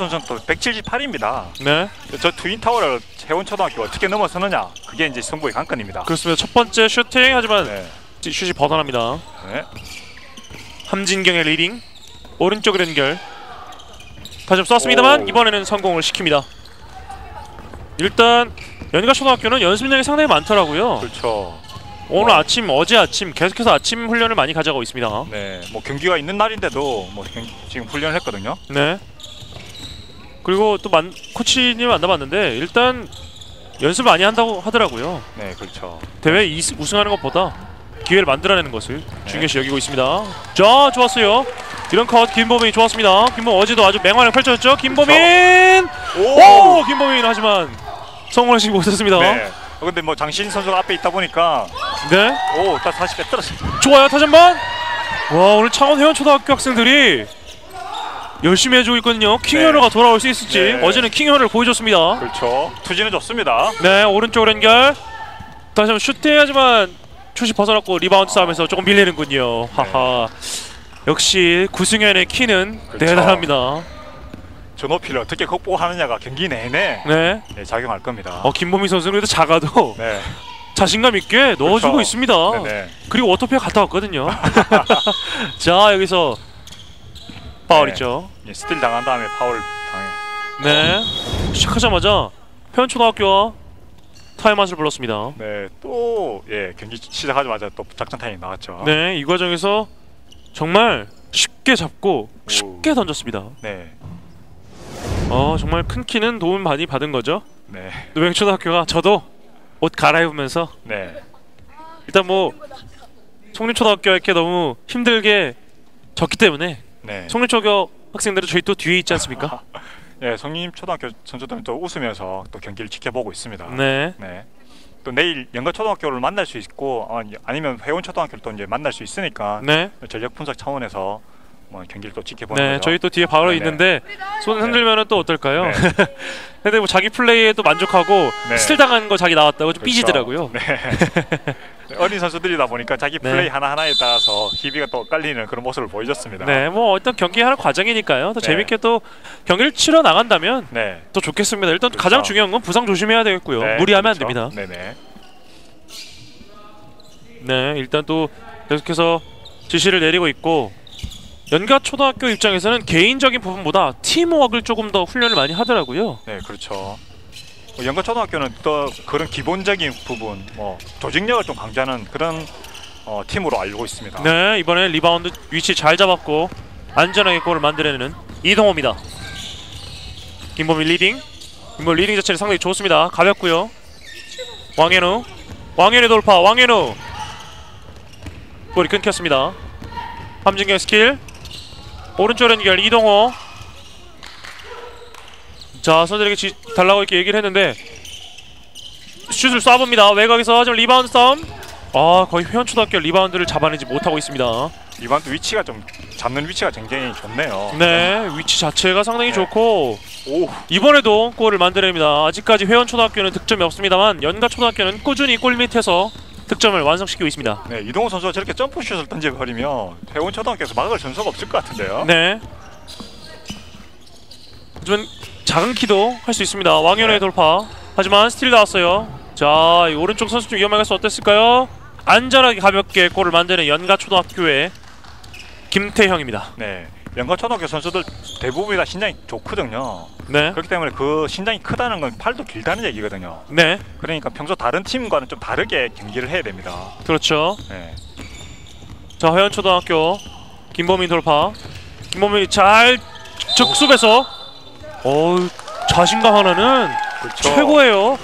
선수는 또 178입니다. 네. 저 트윈타워를 해원초등학교가 어떻게 넘어서느냐, 그게 이제 승부의 관건입니다. 그렇습니다. 첫 번째 슈팅, 하지만 네. 슛이 벗어납니다. 네. 함진경의 리딩, 오른쪽 연결. 다시 좀 쐈습니다만 이번에는 성공을 시킵니다. 일단 연가초등학교는 연습량이 상당히 많더라고요. 그렇죠. 오늘 아침, 어제 아침 계속해서 아침 훈련을 많이 가져가고 있습니다. 네, 뭐 경기가 있는 날인데도 뭐 지금 훈련을 했거든요. 네. 그리고 또 코치님 만나봤는데 일단 연습을 많이 한다고 하더라고요. 네, 그렇죠. 대회 우승하는 것보다 기회를 만들어내는 것을 중요시 여기고 있습니다. 자, 좋았어요. 이런 컷 김보민이 좋았습니다. 김보민 어제도 아주 맹활약 펼쳤죠. 김보민! 오! 김보민 하지만 성공하시지 못했습니다. 네. 근데 뭐 장신 선수가 앞에 있다 보니까 네. 오, 딱 40배 떨어졌습니다. 좋아요. 다시 한번. 와, 오늘 창원 회원초등학교 학생들이 열심히 해주고 있거든요. 킹현우가 돌아올 수 있을지. 네. 어제는 킹현우를 보여줬습니다. 그렇죠. 투지는 좋습니다. 네, 오른쪽 연결. 다시 한번 슈팅하지만 슛이 벗어났고 리바운드 싸움에서 조금 밀리는군요. 하하. 역시 구승현의 키는 그렇죠. 대단합니다. 저 높이를 어떻게 극복하느냐가 경기 내내 네. 작용할 겁니다. 김보민 선수는 그래도 작아도 네. 자신감 있게 넣어주고 그렇죠. 있습니다. 네네. 그리고 워터피아 갔다 왔거든요. 자, 여기서 파울이죠. 네. 스틸 당한 다음에 파울 당해. 네. 시작하자마자 회원초등학교와 타임아웃을 불렀습니다. 네, 또 경기 시작하자마자 또 작전 타임이 나왔죠. 네, 이 과정에서 정말 쉽게 잡고 쉽게 던졌습니다. 네. 정말 큰 키는 도움 많이 받은 거죠. 네. 노병초등학교가 저도 옷 갈아입으면서 네. 일단 뭐 송림초등학교 이렇게 너무 힘들게 졌기 때문에 네. 송림초등학교 학생들은 저희 또 뒤에 있지 않습니까? 네, 성림초등학교 선수들은 또 웃으면서 또 경기를 지켜보고 있습니다. 네. 네. 또 내일 연가초등학교를 만날 수 있고 아니면 회원초등학교를 또 이제 만날 수 있으니까 네. 전력 분석 차원에서 뭐 경기를 또 지켜보는 네, 거죠. 저희 또 뒤에 바로 네네. 있는데 손 흔들면은 또 어떨까요? 네. 근데 뭐 자기 플레이에 또 만족하고 네. 스틸 당한 거 자기 나왔다고 좀 그렇죠. 삐지더라고요. 네. 어린 선수들이다 보니까 자기 플레이 하나하나에 따라서 희비가 또 깔리는 그런 모습을 보여줬습니다. 네, 뭐 일단 경기하는 과정이니까요. 더 네. 재밌게 또 경기를 치러 나간다면 네. 더 좋겠습니다. 일단 그렇죠. 가장 중요한 건 부상 조심해야 되겠고요. 네, 무리하면 그렇죠. 안 됩니다. 네네. 네, 일단 또 계속해서 지시를 내리고 있고 연가초등학교 입장에서는 개인적인 부분보다 팀워크를 조금 더 훈련을 많이 하더라고요. 네, 그렇죠. 연가초등학교는 또 그런 기본적인 부분, 뭐 조직력을 좀 강조하는 그런 팀으로 알고 있습니다. 네, 이번에 리바운드 위치 잘 잡았고 안전하게 골을 만들어내는 이동호입니다. 김보민 리딩. 김보민 리딩 자체는 상당히 좋습니다. 가볍고요. 왕현우 돌파. 왕현우 골이 끊겼습니다. 함진경 스킬. 오른쪽 연결 이동호. 자, 선수들에게 달라고 이렇게 얘기를 했는데 슛을 쏴봅니다. 외곽에서 하지만 리바운드 싸움. 거의 회원초등학교 리바운드를 잡아내지 못하고 있습니다. 리바운드 위치가 좀 잡는 위치가 굉장히 좋네요. 네, 위치 자체가 상당히 네. 좋고 이번에도 골을 만들어냅니다. 아직까지 회원초등학교는 득점이 없습니다만 연가초등학교는 꾸준히 골 밑에서 득점을 완성시키고 있습니다. 네, 이동호 선수가 저렇게 점프슛을 던져버리면 회원초등학교에서 막을 전수가 없을 것 같은데요. 네. 하지만 작은 키도 할 수 있습니다. 왕현우의 돌파. 하지만 스틸 나왔어요. 자, 이 오른쪽 선수 좀 위험하게 해서 어땠을까요? 안전하게 가볍게 골을 만드는 연가초등학교의 김태형입니다. 네, 연가초등학교 선수들 대부분이 다 신장이 좋거든요. 네. 그렇기 때문에 그 신장이 크다는 건 팔도 길다는 얘기거든요. 네. 그러니까 평소 다른 팀과는 좀 다르게 경기를 해야 됩니다. 그렇죠. 네. 자, 회원초등학교 김보민 돌파. 김보민이 잘 적습해서 자신감 하나는 그렇죠. 최고예요.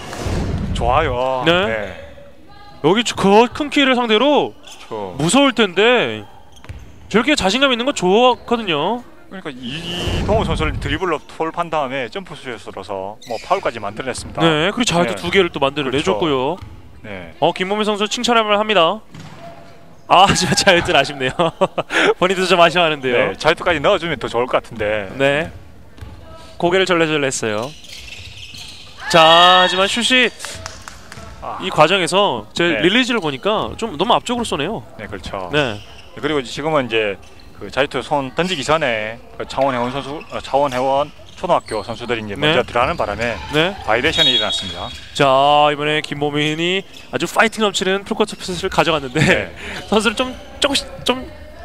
좋아요. 네. 여기 그 큰 키를 상대로 그렇죠. 무서울 텐데 저렇게 자신감 있는 건 좋거든요. 그러니까 이동호 선수를 드리블로 돌파한 다음에 점프슛으로서 뭐 파울까지 만들어냈습니다. 네, 그리고 자유투 네. 2개를 또 만들어 그렇죠. 내줬고요. 네. 김보민 선수 칭찬을 합니다. 하지만 자유투는 아쉽네요. 본인도 좀 아쉬워하는데요. 네, 자유투까지 넣어주면 더 좋을 것 같은데. 네. 고개를 절레절레 했어요. 자, 하지만 슛이 이 과정에서 제 네. 릴리즈를 보니까 좀 너무 앞쪽으로 쏘네요. 네, 그렇죠. 네. 그리고 지금은 이제 그 자유투 손 던지기 전에 그 차원혜원 선수, 차원혜원 초등학교 선수들이 이제 네. 먼저 들어가는 바람에 네. 바이레이션이 일어났습니다. 자, 이번에 김보민이 아주 파이팅 넘치는 풀코트 패스를 가져갔는데 네. 선수를 조금씩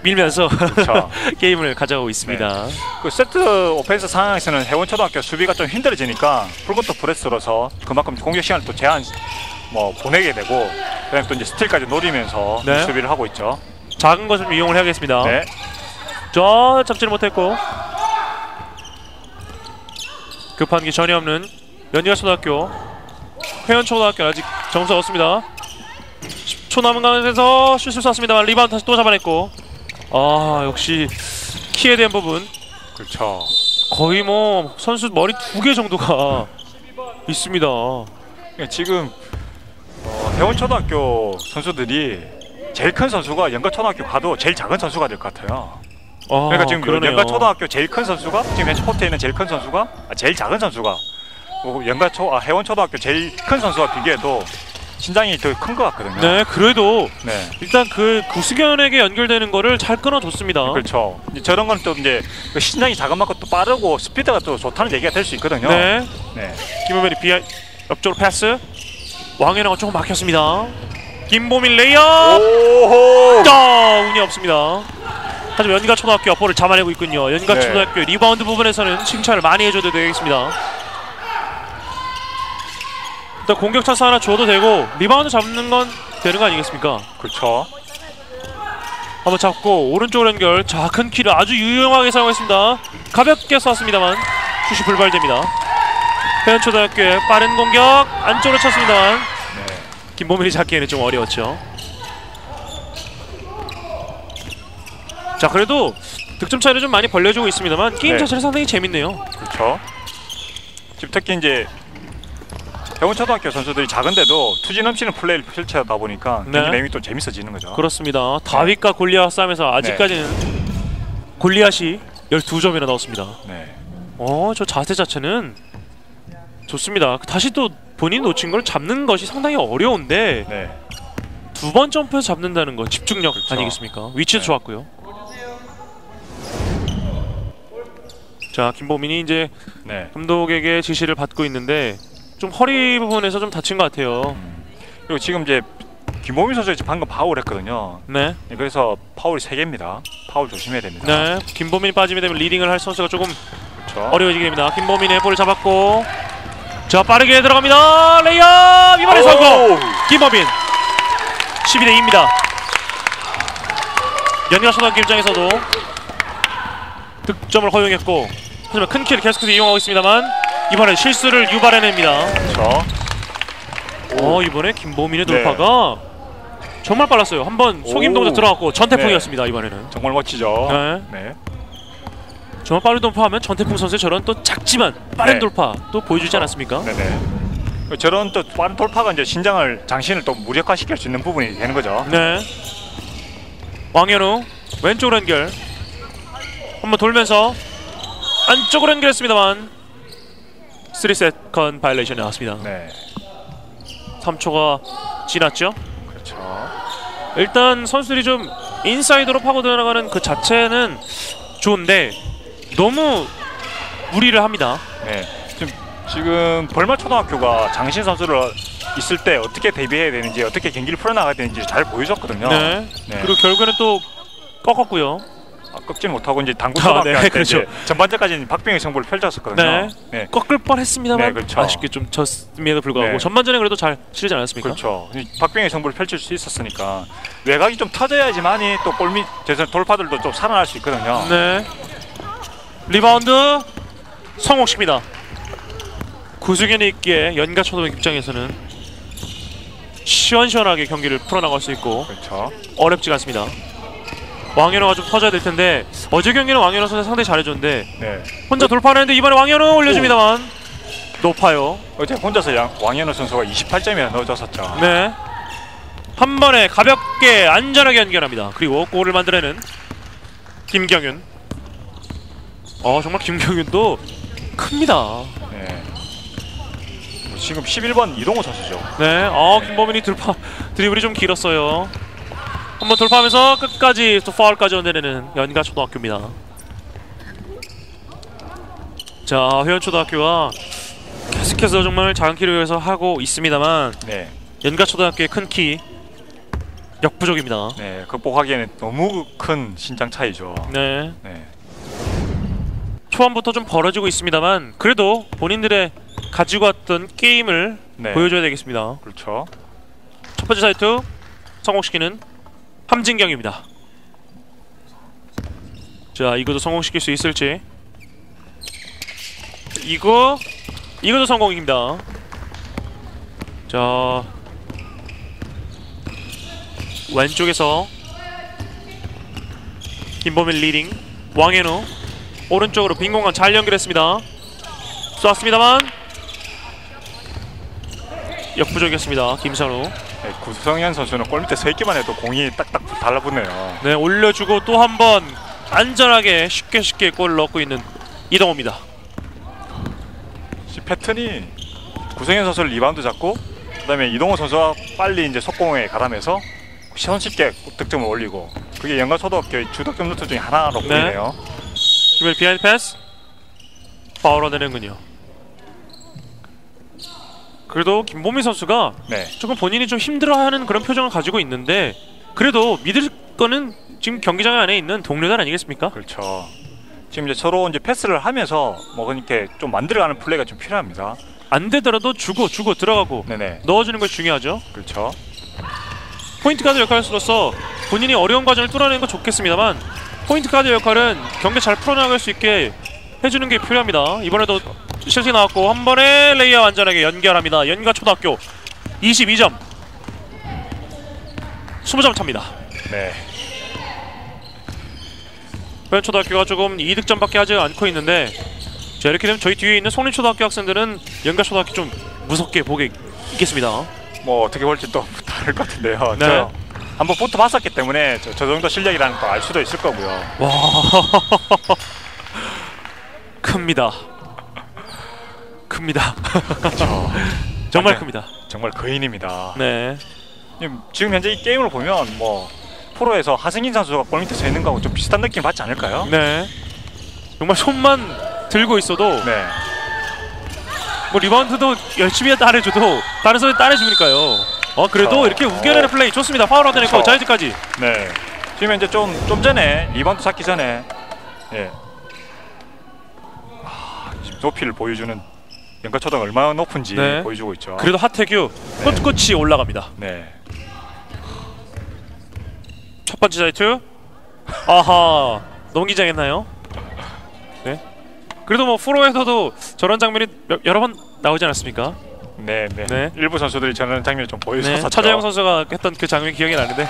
밀면서 그렇죠. 게임을 가져가고 있습니다. 그 세트 오펜스 상황에서는 해원초등학교 수비가 좀 힘들어지니까 풀코트 프레스로서 그만큼 공격 시간을 또 제한 보내게 되고 그냥 또 이제 스틸까지 노리면서 네. 수비를 하고 있죠. 작은 것을 좀 이용을 해야겠습니다. 네. 자, 잡지를 못했고 급한 게 전혀 없는 연희가초등학교. 회원초등학교 아직 점수 없습니다. 10초 남은 가운데서 슛을 쐈습니다만 리바운드 다시 또 잡아냈고, 아 역시 키에 대한 부분 그렇죠. 거의 뭐 선수 머리 2개 정도가 있습니다. 그러니까 지금 해원초등학교 선수들이 제일 큰 선수가 연가초등학교 가도 제일 작은 선수가 될 것 같아요. 아, 그러니까 지금 그러네요. 연가초등학교 제일 큰 선수가 지금 현재 코트에 있는 제일 큰 선수가 제일 작은 선수가 해원초등학교 제일 큰 선수와 비교해도 신장이 더 큰 것 같거든요. 네, 그래도 네. 일단 그 구승현에게 연결되는 거를 잘 끊어줬습니다. 그렇죠. 이제 저런 건 또 이제 그 신장이 작은 만큼 또 빠르고 스피드가 또 좋다는 얘기가 될 수 있거든요. 네, 네. 김보민이 옆쪽으로 패스. 왕현아가 조금 막혔습니다. 김보민 레이업. 오호. 운이 없습니다. 하지만 연가초등학교 앞볼을 잡아내고 있군요. 연가초등학교 네. 리바운드 부분에서는 칭찬을 많이 해줘도 되겠습니다. 일단 공격 찬스 하나 줘도 되고 리바운드 잡는 건 되는 거 아니겠습니까? 그렇죠. 한번 잡고 오른쪽 연결. 자, 큰 키를 아주 유용하게 사용했습니다. 가볍게 쐈습니다만 슛이 불발됩니다. 회원초등학교의 빠른 공격 안쪽으로 쳤습니다만 네. 김보민이 잡기에는 좀 어려웠죠. 자, 그래도 득점 차이를 좀 많이 벌려주고 있습니다만 게임 네. 자체는 상당히 재밌네요. 그렇죠. 지금 특히 이제 해원초등학교 선수들이 작은데도 투지 넘치는 플레이를 펼쳐다 보니까 네. 경기 내용이 또 재밌어지는 거죠. 그렇습니다. 다윗과 골리앗 싸움에서 아직까지는 골리앗이 12점이나 넣었습니다. 네. 저 자세 자체는 좋습니다. 다시 또 본인 놓친 걸 잡는 것이 상당히 어려운데 네. 두 번 점프해서 잡는다는 건 집중력 그렇죠. 아니겠습니까? 위치도 네. 좋았고요. 자, 김보민이 이제 네. 감독에게 지시를 받고 있는데 좀 허리 부분에서 좀 다친 것 같아요. 그리고 지금 이제 김보민 선수 방금 파울했거든요. 네, 그래서 파울이 3개입니다. 파울 조심해야 됩니다. 네. 김보민이 빠지게 되면 리딩을 할 선수가 조금 그렇죠. 어려워지게 됩니다. 김보민의 볼을 잡았고, 자, 빠르게 들어갑니다. 레이업 이번에 성공. 김보민 12대2입니다. 연가초등학교 입장에서도 득점을 허용했고, 하지만 큰 키를 계속해서 이용하고 있습니다만 이번에 실수를 유발해냅니다. 그렇죠. 이번에 김보민의 네. 돌파가 정말 빨랐어요. 한번 속임 동작 들어갔고 전태풍이었습니다. 이번에는 정말 멋지죠. 네. 네. 정말 빠른 돌파하면 전태풍 선수의 저런 또 작지만 빠른 네. 돌파 또 보여주지 않았습니까? 네네. 저런 또 빠른 돌파가 이제 장신을 또 무력화시킬 수 있는 부분이 되는 거죠. 네. 왕현우 왼쪽으로 연결. 한번 돌면서 안쪽으로 연결했습니다만 3세컨 바이올레이션이 나왔습니다. 네. 3초가 지났죠. 그렇죠. 일단 선수들이 좀 인사이드로 파고 들어가는 그 자체는 좋은데 너무 무리를 합니다. 네. 지금 벌마 초등학교가 장신 선수를 있을 때 어떻게 대비해야 되는지, 어떻게 경기를 풀어나가야 되는지 잘 보여줬거든요. 네. 네. 그리고 결국에는 또 꺾었고요. 꺾지는 못하고 이제 당구 초등학교 네, 할 때 그렇죠. 이제 전반전까지는 박빙의 승부를 펼쳤었거든요. 네. 네. 꺾을 뻔했습니다만 네, 그렇죠. 아쉽게 좀 졌음에도 불구하고 네. 전반전에 그래도 잘 치르지 않았습니까? 그렇죠. 박빙의 승부를 펼칠 수 있었으니까 외곽이 좀 터져야지만이 또 골밑 돌파들도 좀 살아날 수 있거든요. 네. 리바운드 성공시킵니다. 구승현이 있기에 연가초등학교 입장에서는 시원시원하게 경기를 풀어나갈 수 있고 그렇죠. 어렵지가 않습니다. 왕현우가 좀 터져야 될 텐데 어제 경기는 왕현우 선수 상당히 잘해줬는데 네. 혼자 돌파하는데 이번에 왕현우 올려줍니다만 높아요. 어제 혼자서 왕현우 선수가 28점이나 넣어줬었죠. 네. 한 번에 가볍게 안전하게 연결합니다. 그리고 골을 만들어내는 김경윤. 정말 김경윤도 큽니다. 네. 지금 11번 이동호 선수죠. 네. 김보민이 드리블이 좀 길었어요. 한번 돌파하면서 끝까지 또 파울까지 얻어내는 연가초등학교입니다. 자, 회원초등학교가 계속해서 정말 작은 키를 위해서 하고 있습니다만 네. 연가초등학교의 큰 키 역부족입니다. 네, 극복하기에는 너무 큰 신장 차이죠. 네. 네. 초반부터 좀 벌어지고 있습니다만 그래도 본인들의 가지고 왔던 게임을 네. 보여줘야 되겠습니다. 그렇죠. 첫 번째 사이트 성공시키는 함진경입니다. 자, 이것도 성공시킬 수 있을지. 이것도 성공입니다. 자, 왼쪽에서 김범일 리딩, 왕현우 오른쪽으로 빈 공간 잘 연결했습니다. 쏘았습니다만 역부족이었습니다. 김선우. 네, 구성현 선수는 골 밑에 서 있기만 해도 공이 딱딱 달라붙네요. 네, 올려주고 또 한 번 안전하게 쉽게 골을 넣고 있는 이동호입니다. 패턴이 구성현 선수를 리바운드 잡고 그다음에 이동호 선수가 빨리 이제 속공에 가담해서 손쉽게 득점을 올리고 그게 연가초등학교의 주득점 루트 중에 하나로 보이네요. 김일 비하인드 패스 파울로 내는군요. 그래도 김보미 선수가 네. 조금 본인이 좀 힘들어하는 그런 표정을 가지고 있는데 그래도 믿을 거는 지금 경기장 안에 있는 동료들 아니겠습니까? 그렇죠. 지금 이제 서로 이제 패스를 하면서 뭐 그렇게 좀 만들어가는 플레이가 좀 필요합니다. 안 되더라도 주고 들어가고 네네. 넣어주는 것이 중요하죠. 그렇죠. 포인트 가드 역할로서 본인이 어려운 과정을 뚫어내는 건 좋겠습니다만 포인트 가드 역할은 경기 잘 풀어나갈 수 있게 해주는 게 필요합니다. 이번에도 실수 나왔고 한 번에 레이어 안전하게 연결합니다. 연가초등학교 22점 20점 차입니다. 네. 회원초등학교가 조금 이득점밖에 하지 않고 있는데 자, 이렇게 되면 저희 뒤에 있는 송림초등학교 학생들은 연가초등학교 좀 무섭게 보게 있겠습니다. 뭐 어떻게 볼지 또 다를 것 같은데요. 네. 저 한번 붙어봤었기 때문에 저 정도 실력이라는 거 알 수도 있을 거고요. 와 큽니다. 그렇죠. 정말 완전- 큽니다. 정말 거인입니다. 네. 지금 현재 이 게임을 보면 뭐 프로에서 하승인 선수가 골 밑에 서 있는 거하고 좀 비슷한 느낌 받지 않을까요? 네. 정말 손만 들고 있어도 네. 뭐 리바운드도 열심히 따내줘도 다른 선수 따내주니까요. 그래도 그쵸. 이렇게 우겨내는 플레이 좋습니다. 파울 얻어냈고 그쵸. 자이즈까지. 네. 지금 이제 좀 전에 리바운드 잡기 전에 예. 지금 높이를 보여주는 연가초등 얼마나 높은지 네. 보여주고 있죠. 그래도 하태규 네. 꿋꿋이 올라갑니다. 네. 첫 번째 자이트. 아하 넘기장했나요? 네. 그래도 뭐 프로에서도 저런 장면이 여러 번 나오지 않았습니까? 네. 네. 일부 선수들이 저런 장면을 좀 보여줬었죠. 네. 차재영 선수가 했던 그 장면이 기억이 나는데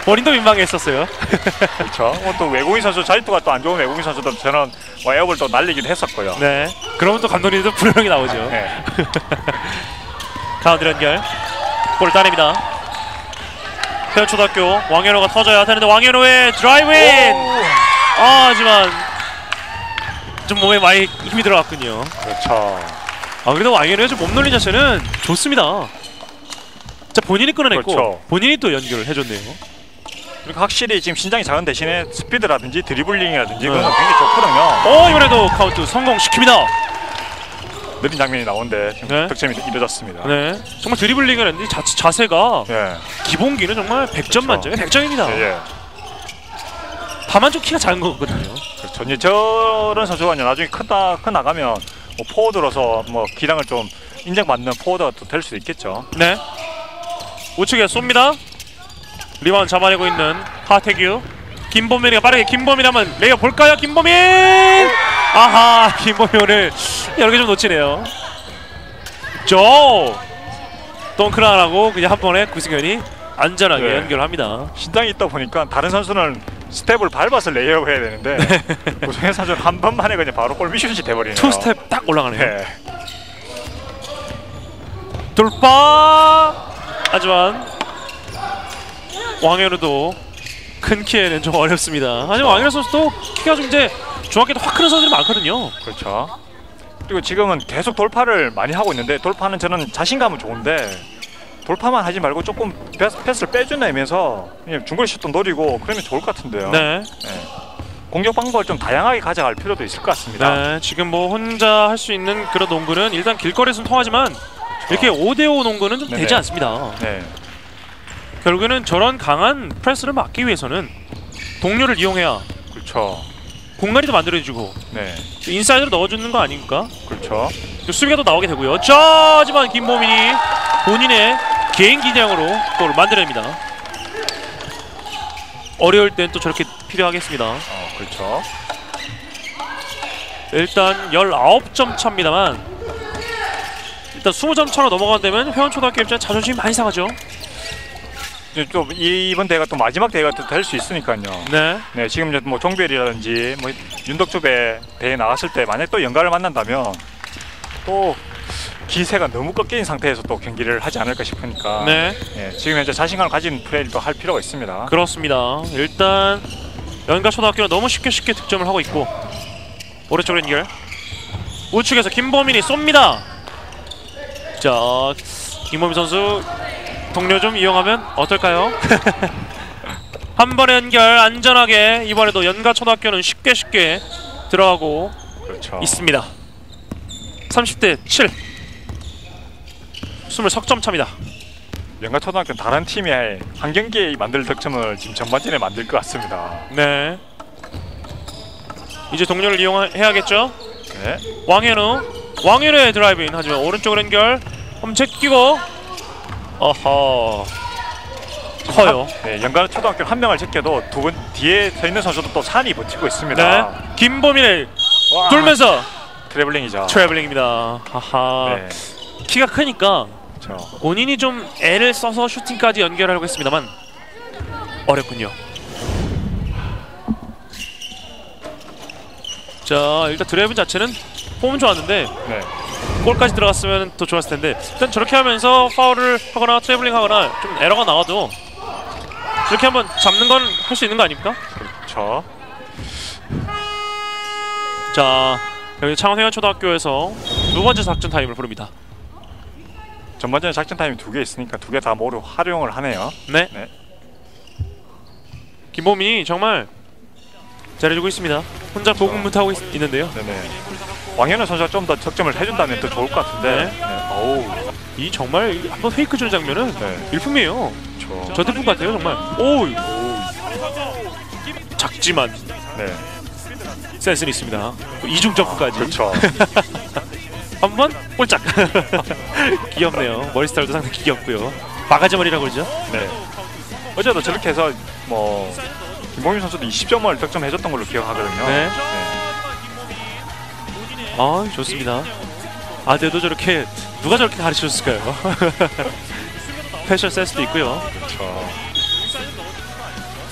본인도 민망했었어요. 그렇죠. 또 외국인 선수 자유투가 또 안 좋은 외국인 선수들 저는 뭐 에어볼 또 날리기도 했었고요. 네. 그러면 또 감독님도 불명이 나오죠. 네. 가운데 연결. 볼을 따냅니다. 회원초등학교 왕현호가 터져야 되는데 왕현호의 드라이브인. 하지만 좀 몸에 많이 힘이 들어갔군요. 그렇죠. 그래도 왕현호의 좀 몸놀림 자체는 좋습니다. 자, 본인이 끊어냈고 그렇죠. 본인이 또 연결을 해줬네요. 그리고 확실히 지금 신장이 작은 대신에 스피드라든지 드리블링이라든지 네. 그런 건 굉장히 좋거든요. 이번에도 카운트 성공시킵니다. 느린 장면이 나오는데 지금 네. 득점이 이루어졌습니다. 네, 정말 드리블링을 했는데 자세가 예. 기본기는 정말 100점 만점에 100점입니다. 예. 다만 좀 키가 작은 거거든요. 그렇죠. 이제 저런 선수가 이제 나중에 크 나가면 뭐 포워드로서 뭐 기량을 좀 인정받는 포워드가 또 될 수도 있겠죠. 네. 우측에 쏩니다. 리바운드 잡아내고 있는 하태규. 김범민이가 빠르게 김범민 한번 레이어 볼까요? 김범민! 아하, 김범민 오늘 여러 개 좀 놓치네요. 덩크를 안 하고 그냥 한 번에 구승현이 안전하게 네. 연결합니다. 신장이 있다 보니까 다른 선수는 스텝을 밟아서 레이업을 해야 되는데 고성현 선수는 한 번만에 그냥 바로 골 미션이 돼버리네요. 투 스텝 딱 올라가네요. 네. 돌파! 하지만 왕현우도 큰 키에는 좀 어렵습니다. 하지만 왕현우 선수도 키가 좀 이제 중학교도 확 크는 선수들이 많거든요. 그렇죠. 그리고 지금은 계속 돌파를 많이 하고 있는데 돌파는 저는 자신감은 좋은데 돌파만 하지 말고 조금 패스를 빼준다면서 중거리 슛도 노리고 그러면 좋을 것 같은데요. 네. 공격 방법을 좀 다양하게 가져갈 필요도 있을 것 같습니다. 네, 지금 뭐 혼자 할 수 있는 그런 농구는 일단 길거리에서는 통하지만 이렇게 5대5 농구는 좀 네네. 되지 않습니다. 네, 결국에는 저런 강한 프레스를 막기 위해서는 동료를 이용해야 그렇죠. 공간이 더 만들어지고 네, 인사이드로 넣어주는 거 아닙니까? 그렇죠. 수비가 또 나오게 되고요. 자, 하지만 김보민이 본인의 개인 기량으로 골을 만들어냅니다. 어려울 땐 또 저렇게 필요하겠습니다. 그렇죠. 일단 19점 차입니다만 일단 20점 차로 넘어간다면 회원초등학교 입장에 자존심이 많이 상하죠. 좀 이번 대회가 또 마지막 대회가 또 될 수 있으니까요. 네. 네, 지금 이제 뭐 종별이라든지 뭐 윤덕주배 대회 나갔을 때 만약 또 연가를 만난다면 또 기세가 너무 꺾인 상태에서 또 경기를 하지 않을까 싶으니까 네. 네, 지금 현재 자신감을 가진 플레이를 또 할 필요가 있습니다. 그렇습니다. 일단 연가초등학교는 너무 쉽게 득점을 하고 있고 오른쪽 연결 우측에서 김보민이 쏩니다. 자, 김보민 선수 동료 좀 이용하면 어떨까요? 한 번의 연결 안전하게 이번에도 연가초등학교는 쉽게 들어가고 그렇죠. 있습니다. 30대 7 20점 차입니다. 연가초등학교는 다른 팀이 한 경기에 만들 득점을 지금 전반전에 만들 것 같습니다. 네. 이제 동료를 이용해야겠죠? 네. 왕현우의 드라이브인 하지만 오른쪽으로 연결 한번 제끼고 어허 커요. 네, 연가초등학교 한 명을 제껴도 두 분 뒤에 서 있는 선수도 또 산이 버티고 있습니다. 네. 김보민을 와, 돌면서 트래블링이죠. 트래블링입니다. 하하. 네. 키가 크니까 그렇죠. 본인이 좀 애를 써서 슈팅까지 연결하려고 했습니다만 어렵군요. 자, 일단 드라이브 자체는 폼은 좋았는데 네. 골까지 들어갔으면 더 좋았을 텐데 일단 저렇게 하면서 파울을 하거나 트래블링 하거나 좀 에러가 나와도 이렇게 한번 잡는 건 할 수 있는 거 아닙니까? 그렇죠. 자, 여기 창원해양초등학교에서 두 번째 작전 타임을 부릅니다. 전반전에 작전 타임이 2개 있으니까 2개 다 모두 활용을 하네요. 네. 네. 김보민이 정말 잘해주고 있습니다. 혼자 고군분투하고 있는데요. 네네. 왕현우 선수가 좀 더 득점을 해준다면 더 좋을 것 같은데. 네. 네. 어우. 이 정말 한번 페이크 주는 장면은 네. 일품이에요. 그렇죠. 저 태풍 같아요 정말. 오. 작지만 네. 센스는 있습니다. 이중 점프까지. 그렇죠. 한번 꼴짝. 귀엽네요. 머리 스타일도 상당히 귀엽고요. 바가지 머리라고 그러죠? 네. 어제도 저렇게 해서 뭐 김보민 선수도 20점을 득점해줬던 걸로 기억하거든요. 네. 네. 아, 좋습니다. 아대도 저렇게 누가 저렇게 가르쳐줬을까요? 패션 센스도 있고요. 그렇죠.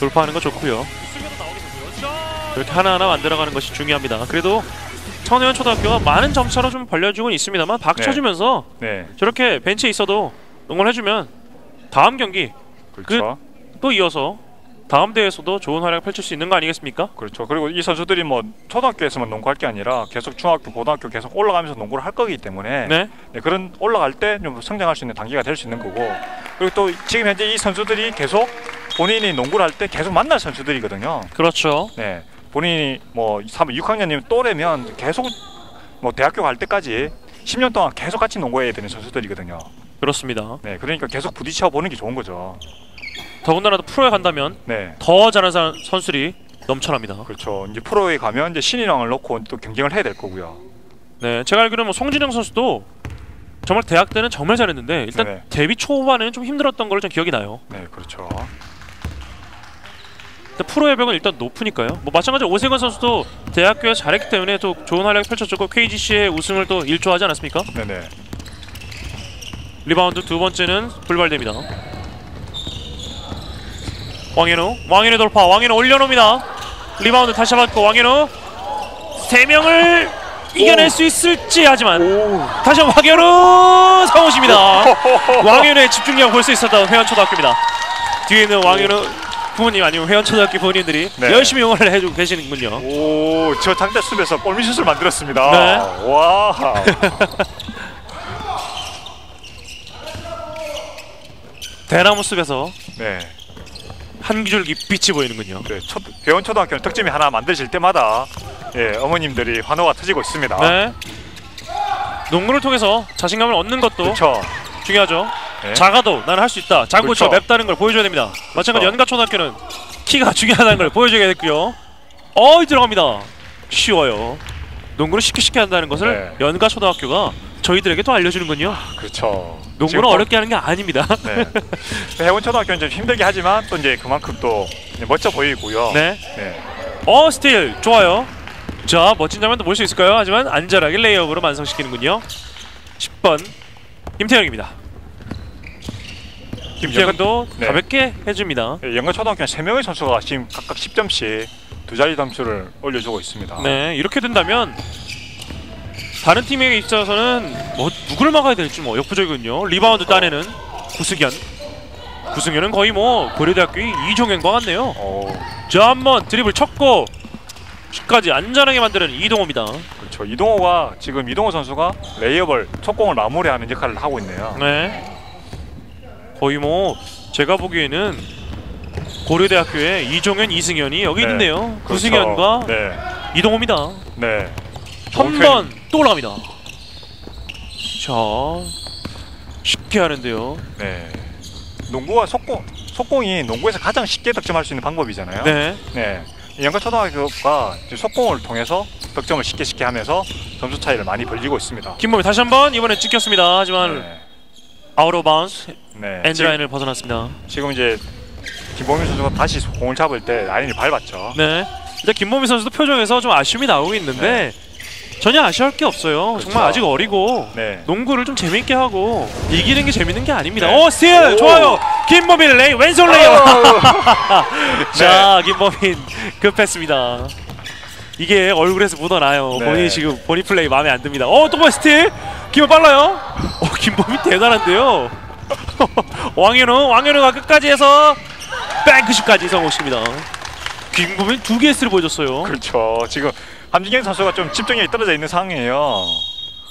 돌파하는 거 좋고요. 이렇게 하나하나 만들어가는 것이 중요합니다. 그래도 청해원 초등학교가 많은 점차로 좀 벌려주고 있습니다만 박 네. 쳐주면서 네. 저렇게 벤치에 있어도 응원해주면 다음 경기 그렇죠. 또 이어서 다음 대회에서도 좋은 활약을 펼칠 수 있는 거 아니겠습니까? 그렇죠. 그리고 이 선수들이 뭐 초등학교에서만 농구할 게 아니라 계속 중학교, 고등학교 계속 올라가면서 농구를 할 거기 때문에 네. 네, 그런 올라갈 때 좀 성장할 수 있는 단계가 될 수 있는 거고, 그리고 또 지금 현재 이 선수들이 계속 본인이 농구를 할 때 계속 만날 선수들이거든요. 그렇죠. 네, 본인이 뭐 6학년이면 또래면 계속 뭐 대학교 갈 때까지 10년 동안 계속 같이 농구해야 되는 선수들이거든요. 그렇습니다. 네, 그러니까 계속 부딪혀 보는 게 좋은 거죠. 더군다나 프로에 간다면 네, 더 잘하는 선수들이 넘쳐납니다. 그렇죠. 이제 프로에 가면 이제 신인왕을 놓고 또 경쟁을 해야 될 거고요. 네, 제가 알기로는 뭐 송진영 선수도 정말 대학 때는 정말 잘했는데 일단 네네. 데뷔 초반에는 좀 힘들었던 걸로 좀 기억이 나요. 네, 그렇죠. 프로의 벽은 일단 높으니까요. 뭐 마찬가지로 오세근 선수도 대학교에서 잘했기 때문에 또 좋은 활약을 펼쳐줬고 KGC의 우승을 또 일조하지 않았습니까? 네네. 리바운드 두 번째는 불발됩니다. 왕현우 돌파. 왕현우 올려놓습니다. 리바운드 다시 잡았고 왕현우 3명을 이겨낼 수 있을지 하지만 다시 한번 왕현우 성우십니다. 왕현우의 집중력 볼 수 있었던 회원초등학교입니다. 뒤에 있는 왕현우 부모님 아니면 회원초등학교 부모님들이 네. 열심히 응원을 해주고 계시는군요. 오, 저 장대 숲에서 골밑슛을 만들었습니다. 네. 와. 대나무 숲에서 네. 한 줄기 빛이 보이는군요. 네, 배원초등학교는 득점이 하나 만들어질 때마다 예, 어머님들이 환호가 터지고 있습니다. 네. 농구를 통해서 자신감을 얻는 것도 그렇죠. 중요하죠. 네. 작아도 나는 할 수 있다. 작고 그렇죠. 맵다는 걸 보여줘야 됩니다. 마찬가지 그렇죠. 연가초등학교는 키가 중요하다는 걸 보여줘야겠고요. 들어갑니다. 쉬워요. 농구를 쉽게 한다는 것을 네. 연가초등학교가 저희들에게 또 알려주는군요. 그렇죠. 농구는 어렵게 하는 게 아닙니다. 네. 해원초등학교는 좀 힘들게 하지만 또 이제 그만큼 또 멋져 보이고요. 네. 네. 스틸 좋아요. 자, 멋진 장면도 볼 수 있을까요? 하지만 안전하게 레이업으로 완성시키는군요. 10번 김태형입니다. 김태형도 네. 가볍게 해줍니다. 연가초등학교는 3명의 선수가 지금 각각 10점씩 두 자리 점수를 올려주고 있습니다. 네, 이렇게 된다면 다른 팀에게 있어서는 뭐 누구를 막아야 될지 뭐 역부족이군요. 리바운드 따내는 구승현은 거의 뭐 고려대학교의 이종현과 같네요. 자, 한번 드리블 쳤고 슛까지 안전하게 만드는 이동호입니다. 그렇죠. 이동호 선수가 레이업을 속공을 마무리하는 역할을 하고 있네요. 네, 거의 뭐 제가 보기에는 고려대학교의 이종현, 이승현이 여기 네. 있네요. 그렇죠. 구승현과 네. 이동호입니다. 네. 한 번 또 올라갑니다. 자, 쉽게 하는데요. 네. 농구와 속공이 농구에서 가장 쉽게 득점할 수 있는 방법이잖아요. 네. 네. 연가초등학교가 속공을 통해서 득점을 쉽게 하면서 점수 차이를 많이 벌리고 있습니다. 김범이 다시 한번 이번에 찍혔습니다. 하지만 네. 아웃 오브 바운스 네. 엔드라인을 벗어났습니다. 지금 이제 김범민 선수가 다시 공을 잡을 때 라인을 밟았죠. 네. 일단 김범희 선수도 표정에서 좀 아쉬움이 나오고 있는데 전혀 아쉬워할 게 없어요. 그렇죠. 정말 아직 어리고 네. 농구를 좀 재밌게 하고 이기는 게 재밌는 게 아닙니다. 네. 스틸! 좋아요! 김범민 왼손 레이업! 자, 김범민 급했습니다. 이게 얼굴에서 묻어나요. 네. 본인이 지금 본인 플레이 마음에 안 듭니다. 또 스틸! 김범 빨라요? 김범민 대단한데요. 왕현우가 끝까지 해서 뱅크슛까지 성공시킵니다. 김범민 2개의 스틸을 보여줬어요. 그렇죠. 지금 함진경 선수가 좀 집중력이 떨어져 있는 상황이에요.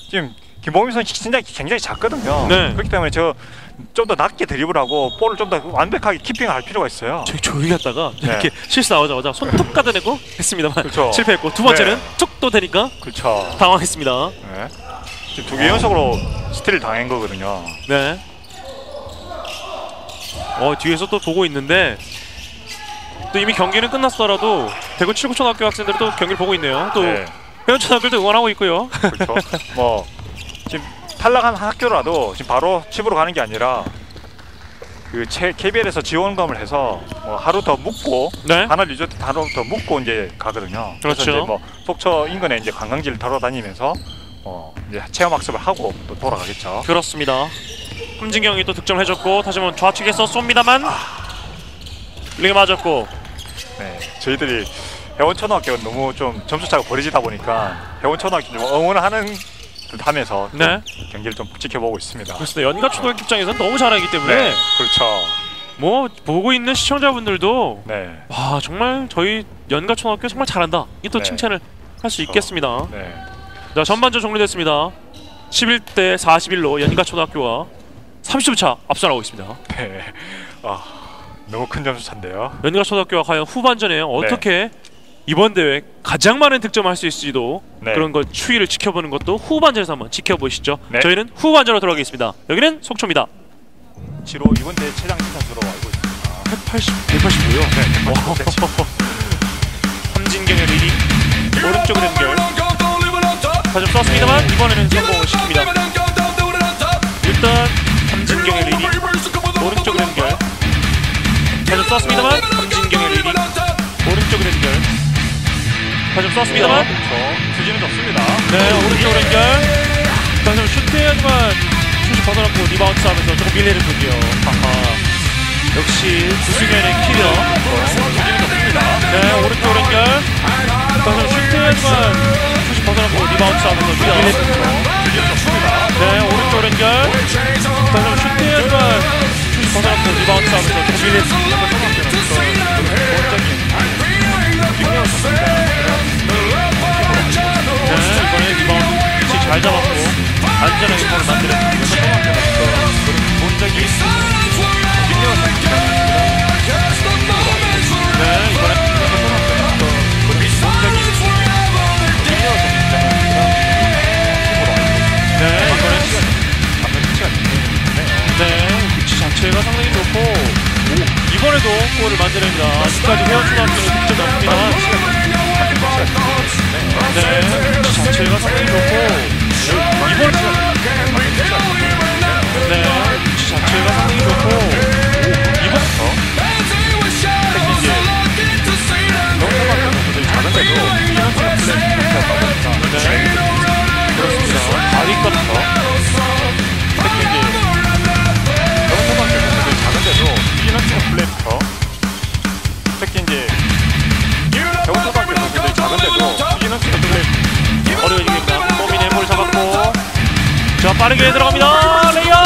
지금 김범민 선수 굉장히 작거든요. 네. 그렇기 때문에 좀 더 낮게 드리블하고 볼을 좀 더 완벽하게 키핑을 할 필요가 있어요. 저기 조용히 했다가 네. 이렇게 실수 나오자마자 손 툭 가다내고 했습니다만 그렇죠. 실패했고 두 번째는 네. 툭 또 되니까 그렇죠. 당황했습니다. 네. 지금 2개 연속으로 스틸을 당한 거거든요. 네. 뒤에서 또 보고 있는데 또 이미 경기는 끝났더라도 대구 칠구초등학교 학생들도 경기를 보고 있네요. 또 네. 회원초등학교도 응원하고 있고요. 그렇죠. 뭐 지금 탈락한 학교라도 지금 바로 집으로 가는 게 아니라 그 KBL에서 지원금을 해서 뭐 하루 더 묵고 네. 하나 리조트 하루 더 묵고 이제 가거든요. 그래서 그렇죠. 이제 뭐 속초 인근에 이제 관광지를 돌아다니면서 이제 체험 학습을 하고 또 돌아가겠죠. 그렇습니다. 함진경이 또 득점을 해줬고 다시 한번 좌측에서 쏩니다만 링에 맞았고. 네, 저희들이 해원초등학교가 너무 좀 점수차가 벌어지다 보니까 해원초등학교 좀 응원하는 듯하면서 네. 경기를 좀 지켜보고 있습니다. 그렇습니다. 연가초등학교 입장에서는 너무 잘하기 때문에 네, 그렇죠. 뭐 보고 있는 시청자분들도 네, 와 정말 저희 연가초등학교 정말 잘한다. 이 또 네. 칭찬을 할 수 있겠습니다. 네, 자, 전반전 종료됐습니다. 11대 41로 연가초등학교가 30점 차 앞서나가고 있습니다. 네. 너무 큰 점수 차인데요. 연가초등학교가 과연 후반전에 어떻게 이번 대회 가장 많은 득점을 할 수 있을지도 네. 그런 것 추이를 지켜보는 것도 후반전에서 한번 지켜보시죠. 네. 저희는 후반전으로 들어가겠습니다. 여기는 속초입니다. 지로 이번 대회 최장 선수로 알고 있습니다. 185요. 네, 함진경의 리딩 오른쪽으로 연결. 다시 썼습니다만 이번에는 성공을 시킵니다. 일단 함진경의 리딩 오른쪽으로 연결. 다시 썼습니다만 함진경의 리딩 오른쪽으로 연결. 다시 썼습니다만 수지는 좋습니다. 네, 오른쪽으로 연결. 다시 슈트해야지만 슛이 벗어났고 리바운드 싸움에서 조금 밀리는군요. 역시 구승현의 킬러. 수지는 좋습니다. 네, 오른쪽으로 연결. 다시 슈트해야지만 슛이 벗어났고 리바운드 싸움에서 밀리는군요. 수지는 좋습니다. 네, 오른쪽으로 연결. 다시 슈트해야지만 슛이 벗어났고 리바운드 싸움에서 조금 밀리는군요. 네, 이번에 리바운드 위치 잘 잡았고 안전하게 볼을 만드는 본적이 골을 만들어냅니다. 아직까지 회원초등학교는 득점 없습니다만 네, 자체가 상당히 좋고 이번 네, 자체가 상당히 좋고 이번부터 특히 이제 영상학교 선수들이 작은데도 이현수가 플레이가 네, 그렇습니다. 다리값부터 특히 이제 영상학교 선수들이 작은데도 이현수가 플레이부터 특히 이제 경초등학교 선수들이 작은데도 이현수가 플레이 어려워집니다. 김범민의 볼 잡았고 자 빠르게 들어갑니다. 레이업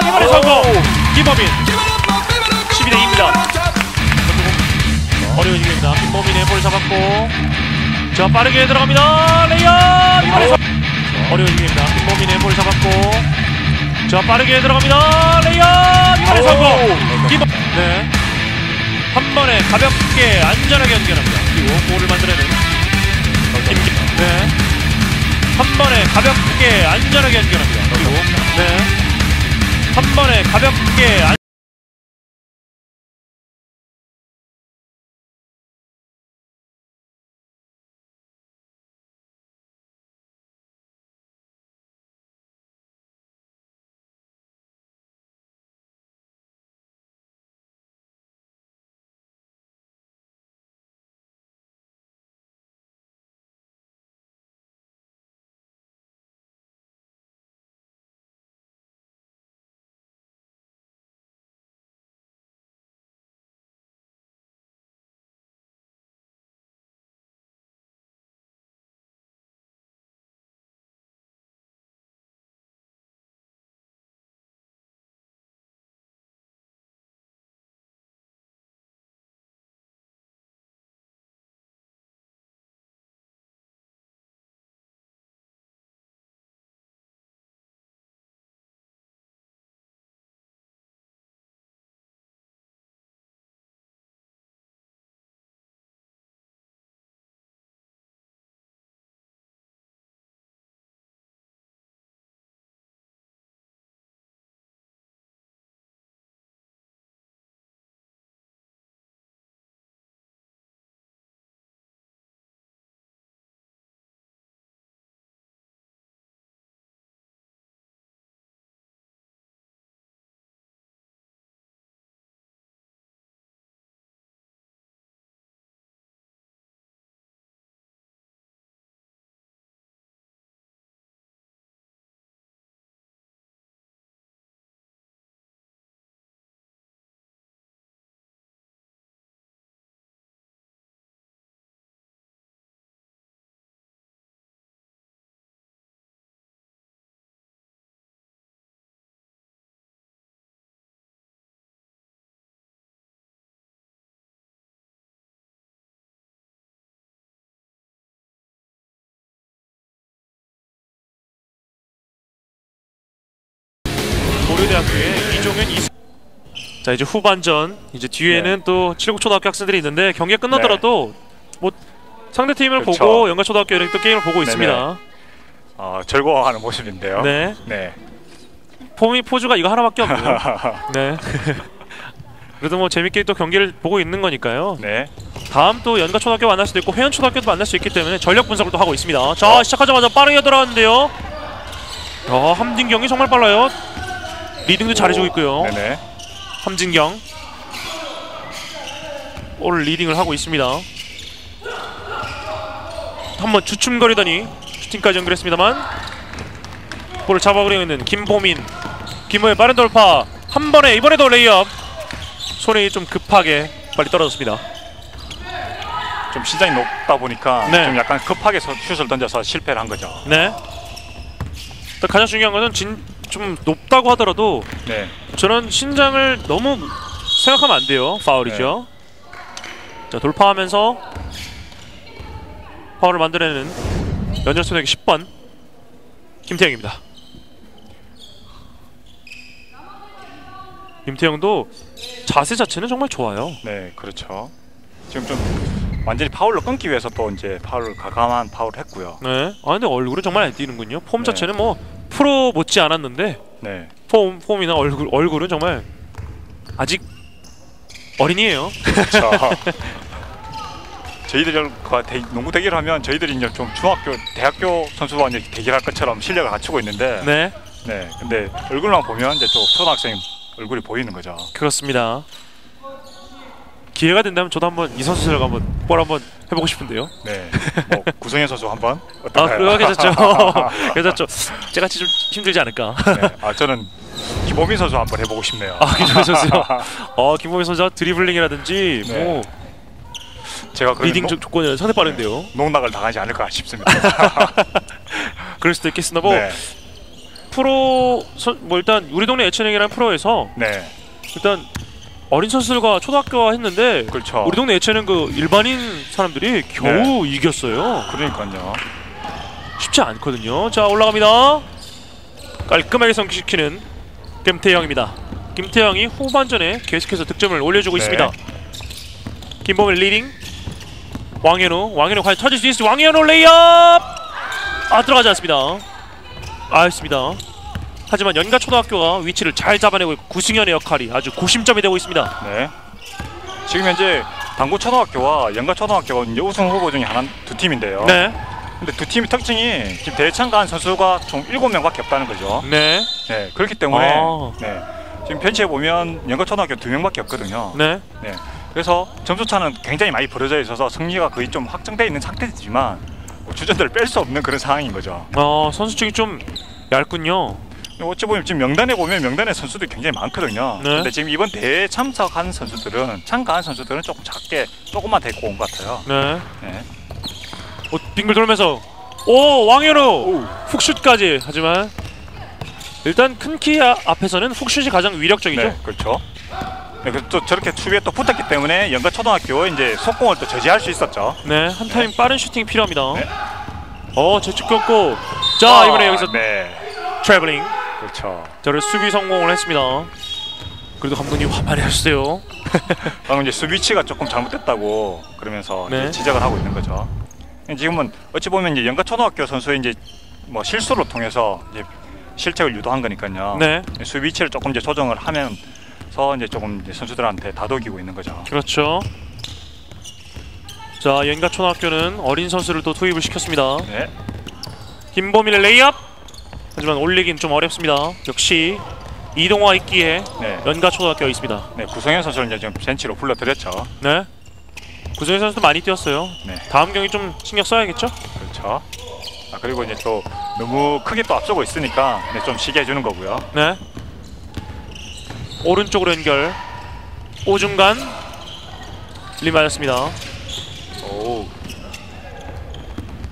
이번에 성공. 김범민 12대2입니다. 어려워집니다. 김범민의 볼 잡았고 자 빠르게 들어갑니다. 레이업 이번에 성공. 어려워집니다. 김범민의 볼 잡았고 자 빠르게 들어갑니다. 레이업 이번에 성공. 김범 네. 한 번에 가볍게 안전하게 연결합니다. 그리고 골을 만들어내는 김 네. 한 번에 가볍게 안전하게 연결합니다. 그리고 네. 한 번에 가볍게 고려대학교의 이종현 자 이제 후반전 이제 뒤에는 네. 또 칠곡초등학교 학생들이 있는데 경기가 끝나더라도 뭐 상대 팀을 그렇죠. 보고 연가초등학교는 또 게임을 보고 네네. 있습니다. 즐거워하는 모습인데요. 네. 네. 포즈가 이거 하나밖에 없네요. 네. 그래도 뭐 재밌게 또 경기를 보고 있는 거니까요. 네. 다음 또 연가초등학교 만날 수도 있고 회원초등학교도 만날 수 있기 때문에 전력 분석을 또 하고 있습니다. 자 시작하자마자 빠르게 들어갔는데요. 함진경이 정말 빨라요. 리딩도 잘해주고 있고요. 네네. 함진경 오늘 리딩을 하고 있습니다. 한번 주춤거리더니 슈팅까지 연결했습니다만 볼을 잡아버리고 있는 김보민. 김호의 빠른 돌파 한 번에 이번에도 레이업. 손이 좀 급하게 빨리 떨어졌습니다. 좀 시장이 높다 보니까 네. 좀 약간 급하게 슛을 던져서 실패를 한 거죠. 네. 가장 중요한 것은 좀 높다고 하더라도 네. 저는 신장을 너무 생각하면 안 돼요. 파울이죠. 자 돌파하면서 파울을 만들어내는 연전초등학교 10번 김태형입니다. 김태형도 자세 자체는 정말 좋아요. 네, 그렇죠. 지금 좀 완전히 파울로 끊기 위해서 또 이제 과감한 파울을 했고요. 네. 아 근데 얼굴은 정말 안 띄는군요. 폼 네. 자체는 뭐 프로 못지 않았는데 네. 폼이나 얼굴은 정말 아직 어린이에요. 그렇죠. 저희들과 농구 대결하면 저희들이 이제 좀 중학교, 대학교 선수와 이제 대결할 것처럼 실력을 갖추고 있는데, 네, 네, 근데 얼굴만 보면 이제 또 초등학생 얼굴이 보이는 거죠. 그렇습니다. 기회가 된다면 저도 한번 이 선수들과 한번 해보고 싶은데요. 네, 뭐 구성현 선수 한번 아, 어떨까요? 그거 괜찮죠. 괜찮죠. 제같이 좀 힘들지 않을까. 네, 저는 김보민 선수 한번 해보고 싶네요. 김보민 선수요. 김보민 선수가 드리블링이라든지 네. 뭐 제가 리딩 조건이 상당히 빠른데요. 농락을 당하지 않을까 싶습니다. 그럴 수도 있겠으나 뭐 네, 프로 뭐 일단 우리 동네 예체능이라는 프로에서 네, 일단 어린 선수들과 초등학교가 했는데 그렇죠. 우리 동네 예체능 그 일반인 사람들이 겨우 이겼어요. 그러니까요. 쉽지 않거든요. 자, 올라갑니다. 깔끔하게 성공시키는 김태형입니다. 김태형이 후반전에 계속해서 득점을 올려주고 네. 있습니다. 김범일 리딩. 왕현우 과연 터질 수 있을지. 왕현우 레이업! 들어가지 않습니다. 아쉽습니다. 하지만 연가초등학교가 위치를 잘 잡아내고 있고 구승현의 역할이 아주 구심점이 되고 있습니다. 네. 지금 현재 당구초등학교와 연가초등학교가 이제 우승 후보 중에 두 팀인데요. 네. 근데 두 팀의 특징이 지금 대회 참가한 선수가 총 7명밖에 없다는 거죠. 네. 네. 그렇기 때문에 네. 지금 벤치에 보면 연가초등학교 2명밖에 없거든요. 네. 네. 그래서 점수 차는 굉장히 많이 벌어져 있어서 승리가 거의 좀 확정되어 있는 상태지만 주전들을 뺄 수 없는 그런 상황인 거죠. 선수 측이 좀 얇군요. 어찌 보면 지금 명단에 보면 명단에 선수들이 굉장히 많거든요. 네. 근데 지금 이번 대회에 참가한 선수들은 조금 작게 조금만 데리고 온 것 같아요. 네. 네. 빙글 돌면서 왕현우 훅슛까지. 하지만 일단 큰 키 앞에서는 훅슛이 가장 위력적이죠. 네, 그렇죠. 네, 또 저렇게 추위에 또 붙었기 때문에 연가초등학교 이제 속공을 또 저지할 수 있었죠. 네, 한 타임 빠른 슈팅 필요합니다. 네. 재축 끊고 자 이번에 여기서 네, 트래블링. 그렇죠. 저를 수비 성공을 했습니다. 그래도 감독님 화만해 하셨어요. 방금 이제 수비치가 조금 잘못됐다고 그러면서 네. 이제 지적을 하고 있는 거죠. 지금은 어찌 보면 이제 연가초등학교 선수의 이제 뭐 실수를 통해서 이제 실책을 유도한 거니까요. 네, 수비치를 조금 이제 조정을 하면서 이제 조금 이제 선수들한테 다독이고 있는 거죠. 그렇죠. 자, 연가초등학교는 어린 선수를 또 투입을 시켰습니다. 네. 김보민의 레이업. 하지만 올리긴 좀 어렵습니다. 역시 이동화 있기에 네. 연가초등학교가 있습니다. 네, 구성현 선수를 이제 지금 벤치로 불러들였죠. 네. 구성현 선수도 많이 뛰었어요. 네, 다음 경기 좀 신경 써야겠죠? 그렇죠. 그리고 이제 또 너무 크게 또 앞서고 있으니까 네, 좀 쉬게 해주는 거고요. 네. 오른쪽으로 연결. 오중간 리 맞았습니다. 오,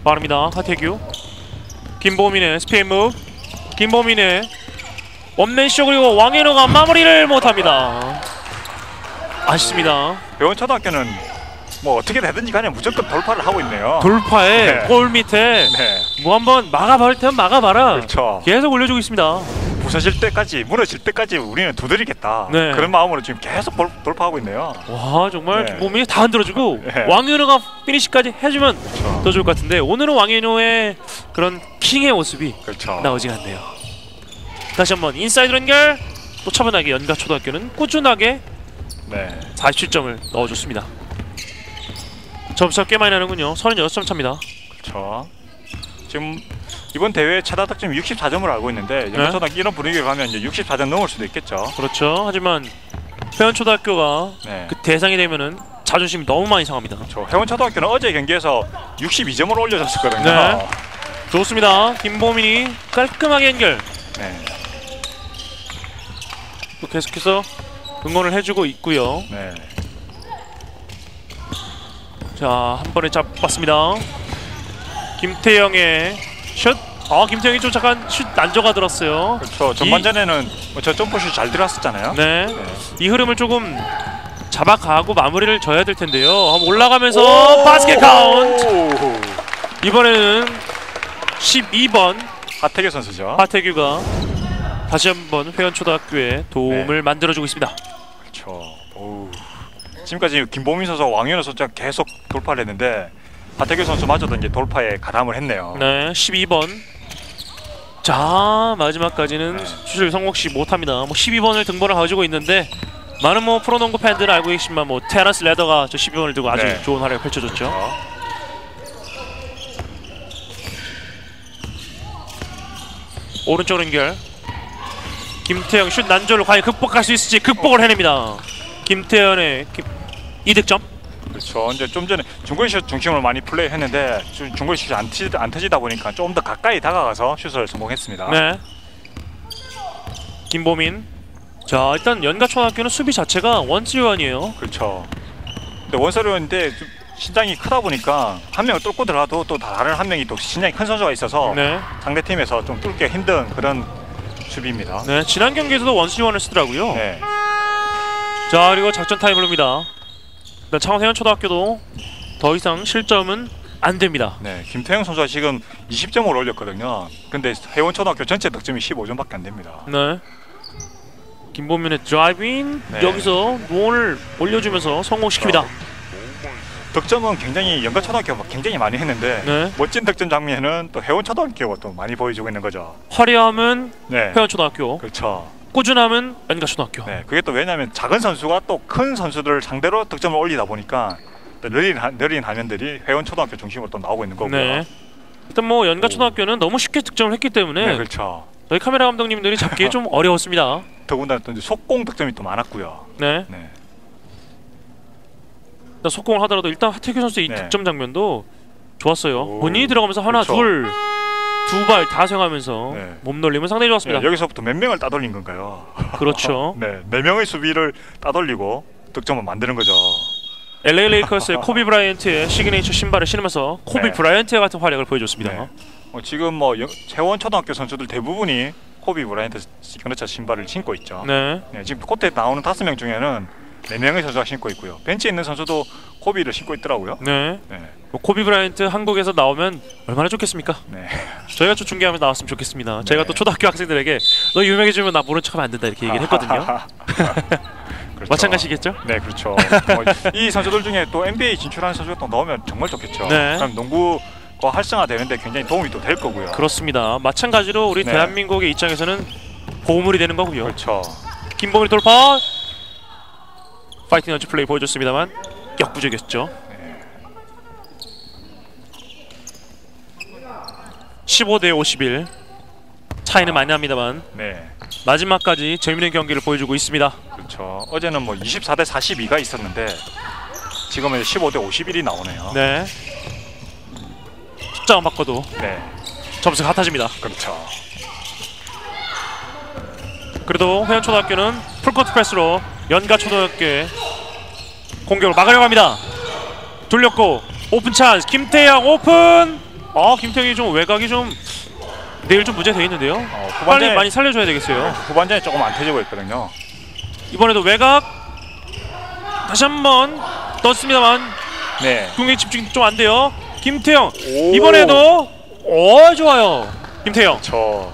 빠릅니다. 하태규. 김보민의 스피인 무브. 김보민의 원맨쇼. 그리고 왕현우가 마무리를 못합니다. 아쉽습니다. 배원초등학교는 뭐 어떻게 되든지 간에 무조건 돌파를 하고 있네요. 돌파에 네. 골 밑에 네, 뭐 한번 막아버릴 테면 막아봐라. 그렇죠. 계속 올려주고 있습니다. 부서질 때까지, 무너질 때까지 우리는 두드리겠다. 네. 그런 마음으로 지금 계속 돌파하고 있네요. 와, 정말 네. 김보민이 다 흔들어주고 네. 왕현우가 피니시까지 해주면 그렇죠. 더 좋을 것 같은데 오늘은 왕현우의 그런 킹의 모습이 그렇죠. 나오지가 않네요. 다시 한번 인사이드 연결. 또 차분하게 연가초등학교는 꾸준하게 네, 47점을 넣어줬습니다. 점수가 꽤 많이 나는군요. 36점 차입니다. 그렇죠. 지금 이번 대회 최다 득점이 64점을 알고 있는데 연가초등학교 이런 분위기로 가면 이제 64점 넘을 수도 있겠죠. 그렇죠. 하지만 회원초등학교가 네. 그 대상이 되면은 자존심이 너무 많이 상합니다. 저 회원초등학교는 어제 경기에서 62점을 올려줬었거든요. 네. 좋습니다. 김보민이 깔끔하게 연결. 네. 또 계속해서 응원을 해주고 있고요. 네. 자, 한 번에 잡았습니다. 김태형의 슛. 김태형이 좀 잠깐 슛 난조가 들었어요. 그렇죠. 전반전에는 저 점프슛 잘 들어왔었잖아요. 네. 네. 이 흐름을 조금 잡아가고 마무리를 져야 될 텐데요. 한번 올라가면서 바스켓 카운트. 이번에는 12번 하태규 선수죠. 하태규가 다시 한번 회원초등학교에 도움을 만들어주고 있습니다. 그렇죠. 오우. 지금까지 김보민 선수와 왕현우 선수가 계속 돌파를 했는데 하태규 선수마저도 이제 돌파에 가담을 했네요. 네, 12번. 자, 마지막까지는 네. 슛을 성공시 못합니다. 뭐 12번을 등번을 가지고 있는데 많은 뭐 프로농구 팬들은 알고 계시지만 뭐 테라스 레더가 저 12번을 들고 아주 네. 좋은 활약을 펼쳐줬죠. 그렇죠. 오른쪽 연결. 김태형 슛 난조를 과연 극복할 수 있을지 극복을 해냅니다. 김태현의 2득점. 그렇죠. 근데 좀 전에 중거리슛 중심으로 많이 플레이했는데 중거리슛이 안 터지다 보니까 좀 더 가까이 다가가서 슛을 성공했습니다. 네. 김보민. 자, 일단 연가초등학교는 수비 자체가 원지원이에요. 그렇죠. 근데 원서류인데 신장이 크다 보니까 한 명을 뚫고 들어가도 또 다른 한 명이 또 신장이 큰 선수가 있어서 네. 상대 팀에서 좀 뚫기 힘든 그런 수비입니다. 네, 지난 경기에서도 원지원을 쓰더라고요. 네. 자, 그리고 작전 타임을 옵니다. 일단 창원해연 초등학교도 더 이상 실점은 안 됩니다. 네, 김태형 선수가 지금 20점을 올렸거든요. 근데 해원초등학교 전체 득점이 15점밖에 안 됩니다. 네. 김보민의 드라이브인 네. 여기서 롱을 올려주면서 성공시킵니다. 득점은 굉장히 연가초등학교가 굉장히 많이 했는데 네. 멋진 득점 장면은 또 해원초등학교가 또 많이 보여주고 있는 거죠. 화려함은 네, 해연초등학교, 그렇죠. 꾸준함은 연가초등학교. 네, 그게 또 왜냐하면 작은 선수가 또 큰 선수들 상대로 득점을 올리다 보니까 또 느린 화면들이 해원초등학교 중심으로 또 나오고 있는 거고요. 네. 일단 뭐 연가초등학교는 너무 쉽게 득점을 했기 때문에 네, 그렇죠. 저희 카메라 감독님들이 잡기 좀 어려웠습니다. 더군다나 또 이제 속공 득점이 또 많았고요. 네. 네, 일단 속공을 하더라도 일단 하태규 선수의 이 네. 득점 장면도 좋았어요. 오, 본인이 들어가면서 하나, 그렇죠. 둘, 두 발 다 수행하면서 네. 몸놀림은 상당히 좋았습니다. 네, 여기서부터 몇 명을 따돌린 건가요? 그렇죠. 네, 4명의 수비를 따돌리고 득점을 만드는 거죠. LA 레이커스의 코비 브라이언트의 시그니처 신발을 신으면서 코비 네. 브라이언트 같은 활약을 보여줬습니다. 네. 지금 뭐 해원초등학교 선수들 대부분이 코비 브라이언트 시그니처 신발을 신고 있죠. 네. 네, 지금 코트에 나오는 5명 중에는 4명의 선수가 신고 있고요. 벤치에 있는 선수도 코비를 신고 있더라고요. 네. 네, 뭐 코비 브라이언트 한국에서 나오면 얼마나 좋겠습니까? 네. 저희가 좀 중계하면서 나왔으면 좋겠습니다. 네. 제가 또 초등학교 학생들에게 너 유명해지면 나 모른 척하면 안 된다 이렇게 얘기를 했거든요. 그렇죠. 마찬가지겠죠? 네, 그렇죠. 이 선수들 중에 또 NBA 진출하는 선수가 또 나오면 정말 좋겠죠. 네. 그럼 농구가 활성화되는데 굉장히 도움이 또 될 거고요. 그렇습니다. 마찬가지로 우리 네. 대한민국의 입장에서는 보물이 되는 거고요. 그렇죠. 김범일 돌파. 파이팅 연주 플레이 보여줬습니다만 역부족이었죠. 15대 51 차이는 많이 납니다만 네, 마지막까지 재밌는 경기를 보여주고 있습니다. 그렇죠. 어제는 뭐 24대 42가 있었는데 지금은 15대 51이 나오네요. 네. 숫자만 바꿔도 네, 점수 같아집니다. 그렇죠. 그래도 해연초등학교는 풀코트 패스로 연가초등학교의 공격을 막으려고 합니다. 돌렸고 오픈 찬스 김태형 오픈. 김태형이 좀 외곽이 좀 내일 좀 문제 돼 있는데요. 빨리 많이 살려줘야 되겠어요. 후반전에 조금 안 터지고 있거든요. 이번에도 외곽 다시 한번 떴습니다만 네, 공격 집중 좀 안 돼요. 김태형 오. 이번에도 좋아요. 김태형 저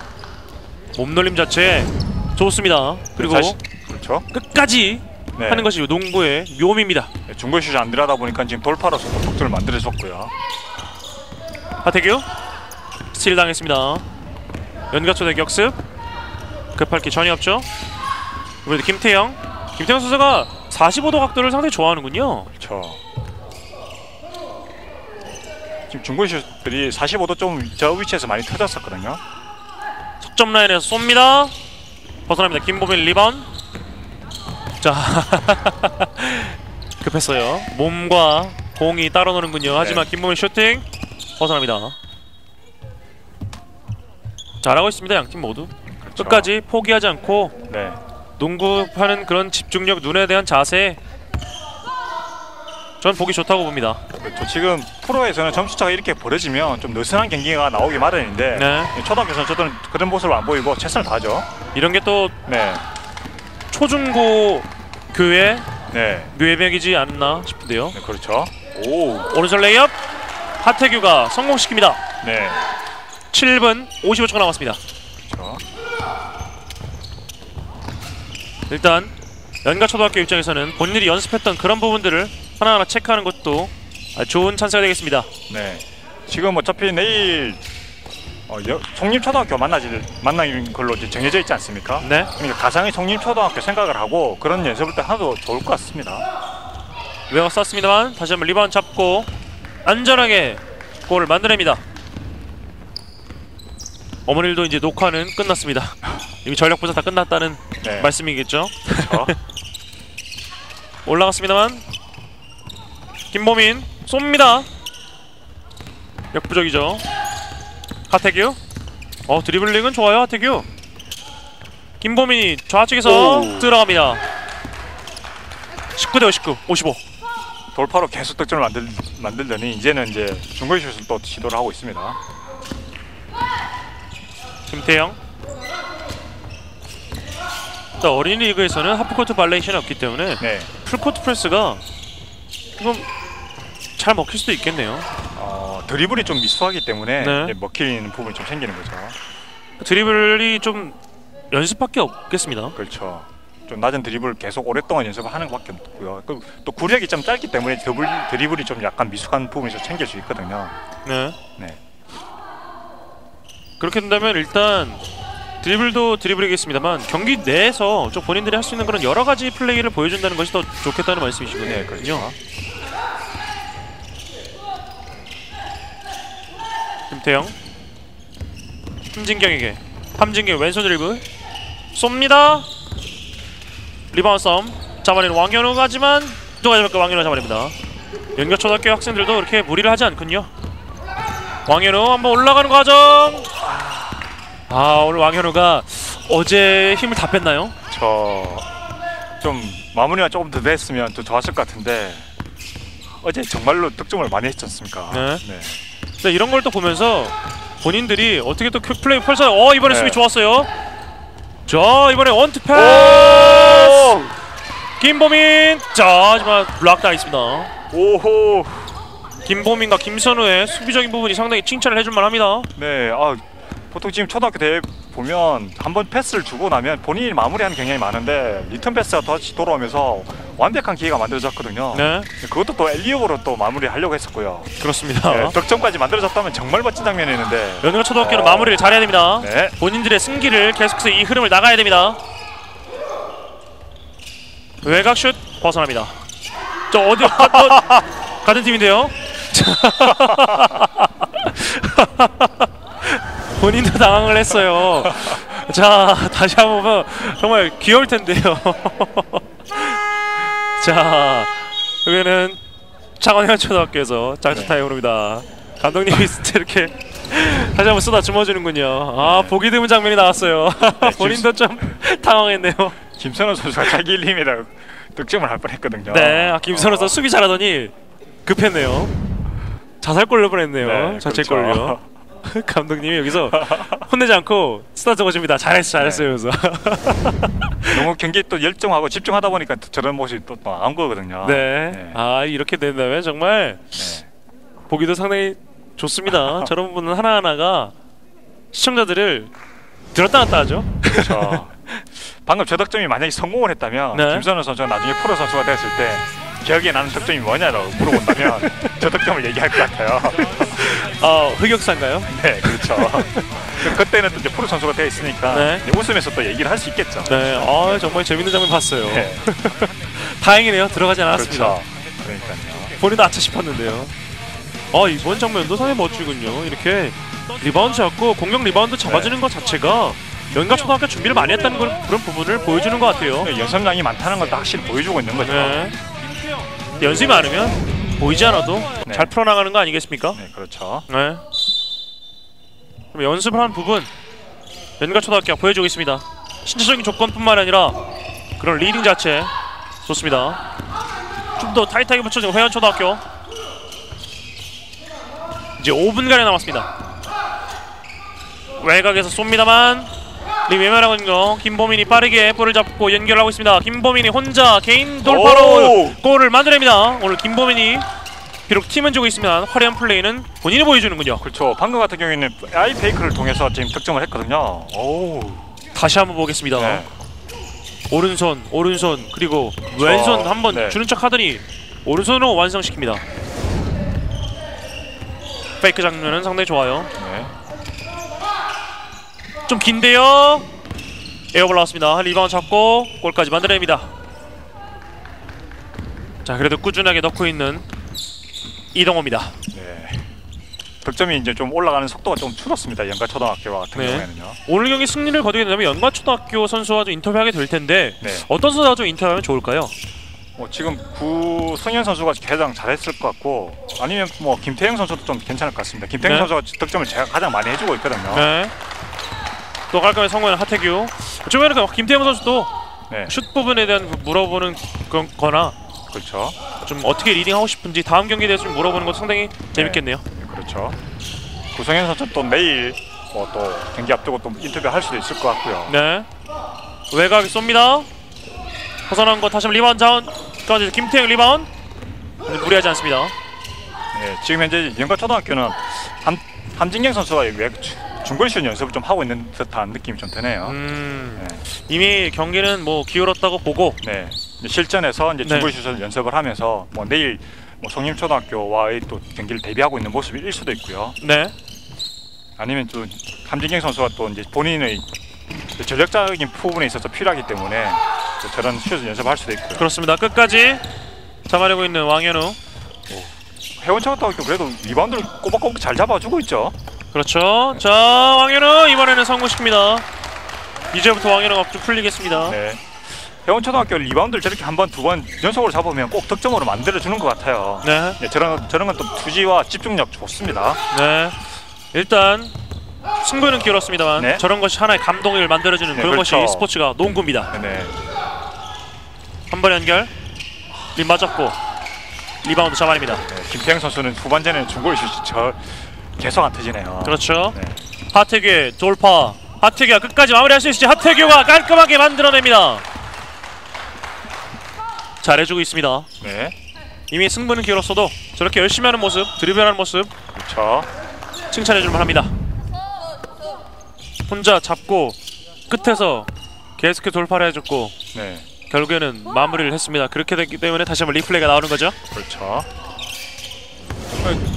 몸놀림 자체 좋습니다. 그리고 그렇죠. 끝까지 네. 하는 것이 농구의 묘미입니다. 중거리슛이 안 들어가다 보니까 지금 돌파로서 또 득점을 만들어줬고요. 하태규 스틸 당했습니다. 연가초대 격습 급할 게 전혀 없죠. 이번에도 김태형 선수가 45도 각도를 상당히 좋아하는군요. 그렇죠. 지금 중거리슛들이 45도 좀 저 위치에서 많이 터졌었거든요. 석점 라인에서 쏩니다. 벗어납니다. 김보민 리바운드. 자 급했어요. 몸과 공이 따로 노는군요. 하지만 네. 김보민 슈팅 벗어납니다. 잘하고 있습니다. 양팀 모두. 그렇죠. 끝까지 포기하지 않고 네, 농구하는 그런 집중력, 눈에 대한 자세 전 보기 좋다고 봅니다. 그렇죠. 지금 프로에서는 점수차가 이렇게 벌어지면 좀 느슨한 경기가 나오기 마련인데 네. 초등학교 선수들은 그런 모습을 안 보이고 최선을 다하죠. 이런 게 또 네, 초중고 교회 네, 뇌맥이지 않나 싶은데요. 네, 그렇죠. 오, 오른손 레이업 하태규가 성공시킵니다. 네, 7분 55초가 남았습니다. 그렇죠. 일단 연가초등학교 입장에서는 본인이 연습했던 그런 부분들을 하나하나 체크하는 것도 좋은 찬스가 되겠습니다. 네, 지금 어차피 내일 송림초등학교 만나는 걸로 이제 정해져 있지 않습니까? 네. 그러니까 가상의 송림초등학교 생각을 하고 그런 연습을 때 하도 좋을 것 같습니다. 외곽 쐈습니다만 다시 한번 리바운드 잡고 안전하게 골을 만들어냅니다. 어머니도 이제 녹화는 끝났습니다. 이미 전력 부자 다 끝났다는 네. 말씀이겠죠? 그렇죠. 올라갔습니다만 김보민 쏩니다. 역부족이죠. 하태규. 드리블링은 좋아요. 하태규. 김보민이 좌측에서 오. 들어갑니다. 19대 59, 55. 돌파로 계속 득점을 만들더니 이제는 이제 중거리슛을 또 시도를 하고 있습니다. 김태형. 또 어린이 리그에서는 하프코트 발레이션이 없기 때문에 네. 풀코트 프레스가 조금 잘 먹힐 수도 있겠네요. 드리블이 좀 미수하기 때문에 네. 이제 먹히는 부분이 좀 생기는 거죠. 드리블이 좀 연습밖에 없겠습니다. 그렇죠. 좀 낮은 드리블을 계속 오랫동안 연습을 하는 것밖에 없고요. 또 구력이 좀 짧기 때문에 드리블이 좀 약간 미숙한 부분이 좀 생길 수 있거든요. 네. 네. 그렇게 된다면 일단 드리블도 드리블이겠습니다만 경기 내에서 좀 본인들이 할 수 있는 그런 여러 가지 플레이를 보여준다는 것이 더 좋겠다는 말씀이시군요. 네, 그렇죠. 김태형. 함진경에게 왼손 드리블 쏩니다. 리바운드 싸움 잡아내는 왕현우가 하지만 누가 잡을까? 왕현우가 잡아냅니다. 연교초등학교 학생들도 그렇게 무리를 하지 않군요. 왕현우 한번 올라가는 과정. 오늘 왕현우가 어제 힘을 다 뺐나요? 좀 마무리가 조금 더 됐으면 더 좋았을 것 같은데 어제 정말로 득점을 많이 했지 않습니까? 네. 네. 네, 이런 걸 또 보면서 본인들이 어떻게 또 플레이 펼쳐요. 이번에 네. 수비 좋았어요. 자, 이번에 원투 패스. 김보민. 자, 하지만 블락 당했습니다. 오호. 김보민과 김선우의 수비적인 부분이 상당히 칭찬을 해줄 만합니다. 네. 보통 지금 초등학교 대회 보면 한번 패스를 주고 나면 본인이 마무리하는 경향이 많은데 리턴 패스가 다시 돌아오면서 완벽한 기회가 만들어졌거든요. 네, 그것도 또 엘리업으로 또 마무리하려고 했었고요. 그렇습니다. 네, 득점까지 만들어졌다면 정말 멋진 장면이었는데 연경 초등학교는 마무리를 잘해야 됩니다. 네. 본인들의 승기를 계속해서 이 흐름을 나가야 됩니다. 외곽 슛 벗어납니다. 저 어디 같은 팀인데요. 본인도 당황을 했어요. 자, 다시 한번 보면 정말 귀여울 텐데요. 자, 여기는 창원현 초등학교에서 장초 타임을 옵니다. 감독님이 이렇게 다시 한번 쏟아 주머주는군요. 보기 드문 장면이 나왔어요. 본인도 좀 당황했네요. 김선호 선수가 자기 일림이라 득점을 할 뻔했거든요. 네, 김선호 선수 수비 잘하더니 급했네요. 자살골 넣을 뻔했네요. 네, 자책골요. 그렇죠. 감독님이 여기서 혼내지 않고 쓰다 적어줍니다. 잘했어요 그래서. 너무 경기에 또 열정하고 집중하다 보니까 저런 모습이 또 나온 거거든요. 네. 네. 이렇게 된다면 정말 네. 보기도 상당히 좋습니다. 저런 부분은 하나하나가 시청자들을 들었다 놨다 하죠. 그렇죠. 방금 저 득점이 만약에 성공을 했다면 네. 김선우 선수가 나중에 프로 선수가 됐을 때 기억에 나는 득점이 뭐냐라고 물어본다면 저 득점을 얘기할 것 같아요. 흑역사인가요? 네, 그렇죠. 그때는 또 이제 프로 선수가 되어 있으니까 네. 이제 웃으면서 또 얘기를 할 수 있겠죠. 네. 정말 재밌는 장면 봤어요. 네. 다행이네요. 들어가지 않았습니다. 그렇죠. 그러니까요. 본인도 아차 싶었는데요. 이번 장면도 상당히 멋지군요. 이렇게 리바운드 잡고 공격 리바운드 잡아주는 것 자체가 연가 초등학교 준비를 많이 했다는 그런 부분을 보여주는 것 같아요. 네, 연습량이 많다는 걸 확실히 보여주고 있는 거죠. 네. 연습이 많으면 보이지 않아도 네. 잘 풀어나가는 거 아니겠습니까? 네, 그렇죠. 네. 그럼 연습을 한 부분 연가 초등학교가 보여주고 있습니다. 신체적인 조건뿐만 아니라 그런 리딩 자체 좋습니다. 좀 더 타이트하게 붙여진 회원 초등학교. 이제 5분간이 남았습니다. 외곽에서 쏩니다만 외면하고 있는 거 김보민이 빠르게 볼을 잡고 연결하고 있습니다. 김보민이 혼자 개인 돌파로 골을 만들어냅니다. 오늘 김보민이 비록 팀은 주고 있으면 화려한 플레이는 본인이 보여주는군요. 그렇죠. 방금 같은 경우에는 아이 페이크를 통해서 지금 득점을 했거든요. 다시 한번 보겠습니다. 네. 오른손 그리고 왼손 한번 네. 주는 척 하더니 오른손으로 완성시킵니다. 페이크 장면은 상당히 좋아요. 네. 좀 긴데요. 에어볼 나왔습니다. 리바운드 잡고 골까지 만들어냅니다. 자, 그래도 꾸준하게 넣고 있는 이동호입니다. 네. 득점이 이제 좀 올라가는 속도가 좀 줄었습니다. 연가초등학교와 같은 네. 경우에는요. 오늘 경기 승리를 거두게 된다면 연가초등학교 선수와 좀 인터뷰하게 될 텐데 네. 어떤 선수와 좀 인터뷰하면 좋을까요? 지금 구성현 선수가 가장 잘했을 것 같고 아니면 김태형 선수도 좀 괜찮을 것 같습니다. 김태형 네. 선수가 득점을 제가 가장 많이 해주고 있거든요. 네. 또 깔끔하게 성공하는 하태규. 처음에는 김태형 선수도 네. 슛 부분에 대한 물어보는 거나 그렇죠. 좀 어떻게 리딩하고 싶은지 다음 경기에 대해서 좀 물어보는 것도 상당히 재밌겠네요. 그렇죠. 구성현 선수 또 내일 또 경기 앞두고 또 인터뷰 할 수도 있을 것 같고요. 네. 외곽에 쏩니다. 벗어난 거 다시 한번 리바운드 자원. 김태형 리바운드. 무리하지 않습니다. 네, 지금 현재 연가초등학교는 함진경 선수가 중거리슛 연습을 좀 하고 있는 듯한 느낌이 좀 드네요. 네. 이미 경기는 기울었다고 보고 네. 이제 실전에서 이제 중거리슛을 연습을 하면서 내일 송림초등학교와의 또 경기를 대비하고 있는 모습일 수도 있고요. 네. 아니면 또 함진경 선수가 또 이제 본인의 전력적인 부분에 있어서 필요하기 때문에 저런 슛을 연습할 수도 있고요. 그렇습니다. 끝까지 잡아내고 있는 왕현우. 해원초등학교 그래도 리바운드를 꼬박꼬박 잘 잡아주고 있죠. 그렇죠. 자, 왕현우 이번에는 성공시킵니다. 이제부터 왕현우가 좀 풀리겠습니다. 네. 해원초등학교 리바운드를 저렇게 한 번, 두 번 연속으로 잡으면 꼭 득점으로 만들어주는 것 같아요. 네. 네, 저런 건 또 투지와 집중력 좋습니다. 네. 일단 승부는 길었습니다만 네. 저런 것이 하나의 감동을 만들어주는 네, 그런 그렇죠. 것이 스포츠가 농구입니다. 네. 한 번 연결. 림 맞았고 리바운드 잡아냅니다. 네, 김태형 선수는 후반전에는 중거리 슛이 계속 안 터지네요. 그렇죠. 네. 하태규의 돌파. 하태규가 끝까지 마무리할 수 있을지 하태규가 깔끔하게 만들어냅니다. 잘해주고 있습니다. 네. 이미 승부는 길었어도 저렇게 열심히 하는 모습, 드리블하는 모습 그렇죠. 칭찬해줄만 합니다. 혼자 잡고 끝에서 계속해서 돌파를 해줬고 네. 결국에는 마무리를 했습니다. 그렇게 됐기 때문에 다시 한번 리플레이가 나오는 거죠. 그렇죠.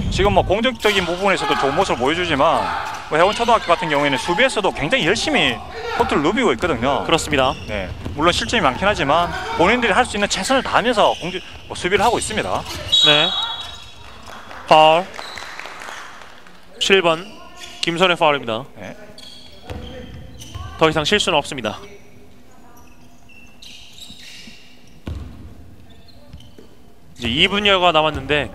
지금 공격적인 부분에서도 좋은 모습을 보여주지만 해원초등학교 같은 경우에는 수비에서도 굉장히 열심히 코트를 누비고 있거든요. 그렇습니다. 네, 물론 실점이 많긴 하지만 본인들이 할 수 있는 최선을 다하면서 수비를 하고 있습니다. 네. 파울. 7번 김선의 파울입니다. 네. 더 이상 실수는 없습니다. 이제 2분여가 남았는데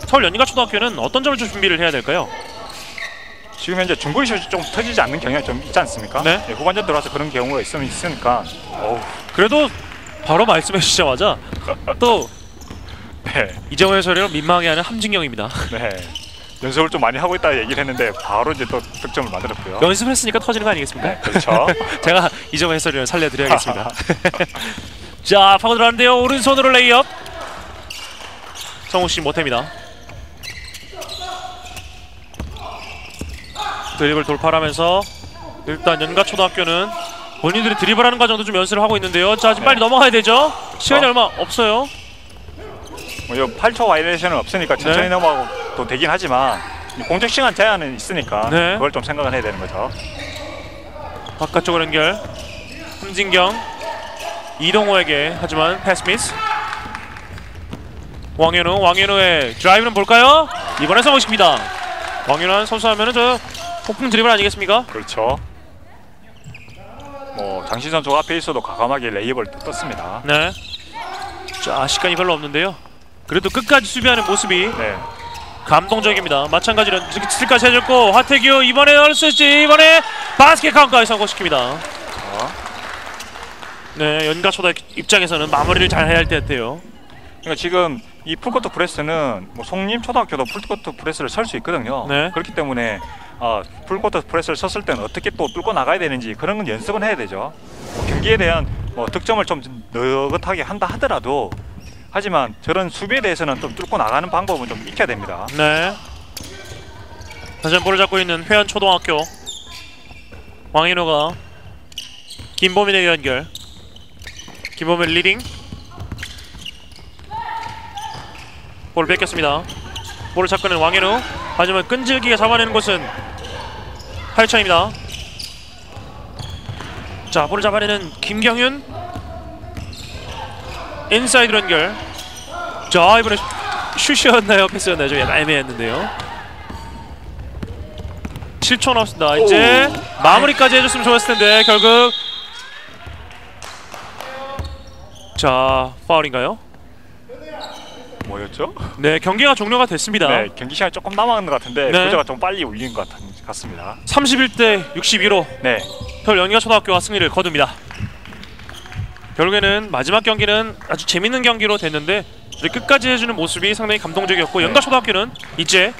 서울 연희가초등학교는 어떤 점을 좀 준비를 해야 될까요? 지금 현재 중거리 슛이 좀 터지지 않는 경향이 좀 있지 않습니까? 네. 네, 후반전 들어와서 그런 경우가 있으니까 그래도 바로 말씀해 주시자마자 또 네. 이정호 해설위원 민망해하는 함진경입니다. 네. 연습을 좀 많이 하고 있다 얘기를 했는데 바로 이제 또 득점을 만들었고요. 연습을 했으니까 터지는 거 아니겠습니까? 네, 그렇죠. 제가 이정호 해설위원 살려드려야겠습니다. 자, 파고 들어가는데요. 오른손으로 레이업. 성우씨 못합니다. 드리블 돌파하면서 일단 연가초등학교는 본인들이 드리블하는 과정도 좀 연습을 하고 있는데요. 자, 지금 빨리 넘어가야 되죠. 시간이 얼마 없어요. 8초 바이레이션은 없으니까 천천히 넘어가도 되긴 하지만 공격 시간 제한은 있으니까 네. 그걸 좀 생각을 해야 되는 거죠. 바깥쪽으로 연결. 함진경 이동호에게 하지만 패스 미스. 왕현우의 드라이브는 볼까요? 이번에 성공시킵니다. 왕현우 선수 하면은 저 폭풍 드리블 아니겠습니까? 그렇죠. 장신 선수가 앞에 있어도 과감하게 레이업을 떴습니다. 네. 자, 시간이 별로 없는데요. 그래도 끝까지 수비하는 모습이 네. 감동적입니다. 마찬가지로 스틸까지 해줬고 하태규 이번에 넣을 수 있지. 이번에 바스켓 카운트까지 성공시킵니다. 네, 연가초등학교 입장에서는 마무리를 잘 해야 할 때 같아요. 그러니까 지금 이 풀코트 프레스는 송림초등학교도 풀코트 프레스를 설 수 있거든요. 네. 그렇기 때문에 풀코트 프레스를 섰을 때는 어떻게 또 뚫고 나가야 되는지 그런 건 연습은 해야 되죠. 경기에 대한 득점을 좀 느긋하게 한다 하더라도 하지만 저런 수비에 대해서는 좀 뚫고 나가는 방법은 좀 익혀야 됩니다. 네. 다시 한번 볼을 잡고 있는 회원초등학교 왕인호가 김보민에게 연결. 김보민 리딩. 볼을 뺏겼습니다. 볼을 잡고 있는 왕인호. 하지만 끈질기게 잡아내는 곳은 8천입니다. 자, 볼을 잡아내는 김경윤. 인사이드로 연결. 자, 이번에 슛이었나요? 패스였나요? 좀 약간 애매했는데요. 7초 남았습니다. 이제 마무리까지 해줬으면 좋았을 텐데 결국 자, 파울인가요? 뭐였죠? 네, 경기가 종료가 됐습니다. 네, 경기 시간이 조금 남았는 것 같은데 네. 보자가 좀 빨리 울린 것 같습니다. 31대 61로 네, 서울 연희가초등학교가 승리를 거둡니다. 결국에는 마지막 경기는 아주 재밌는 경기로 됐는데 끝까지 해주는 모습이 상당히 감동적이었고 연가초등학교는 이제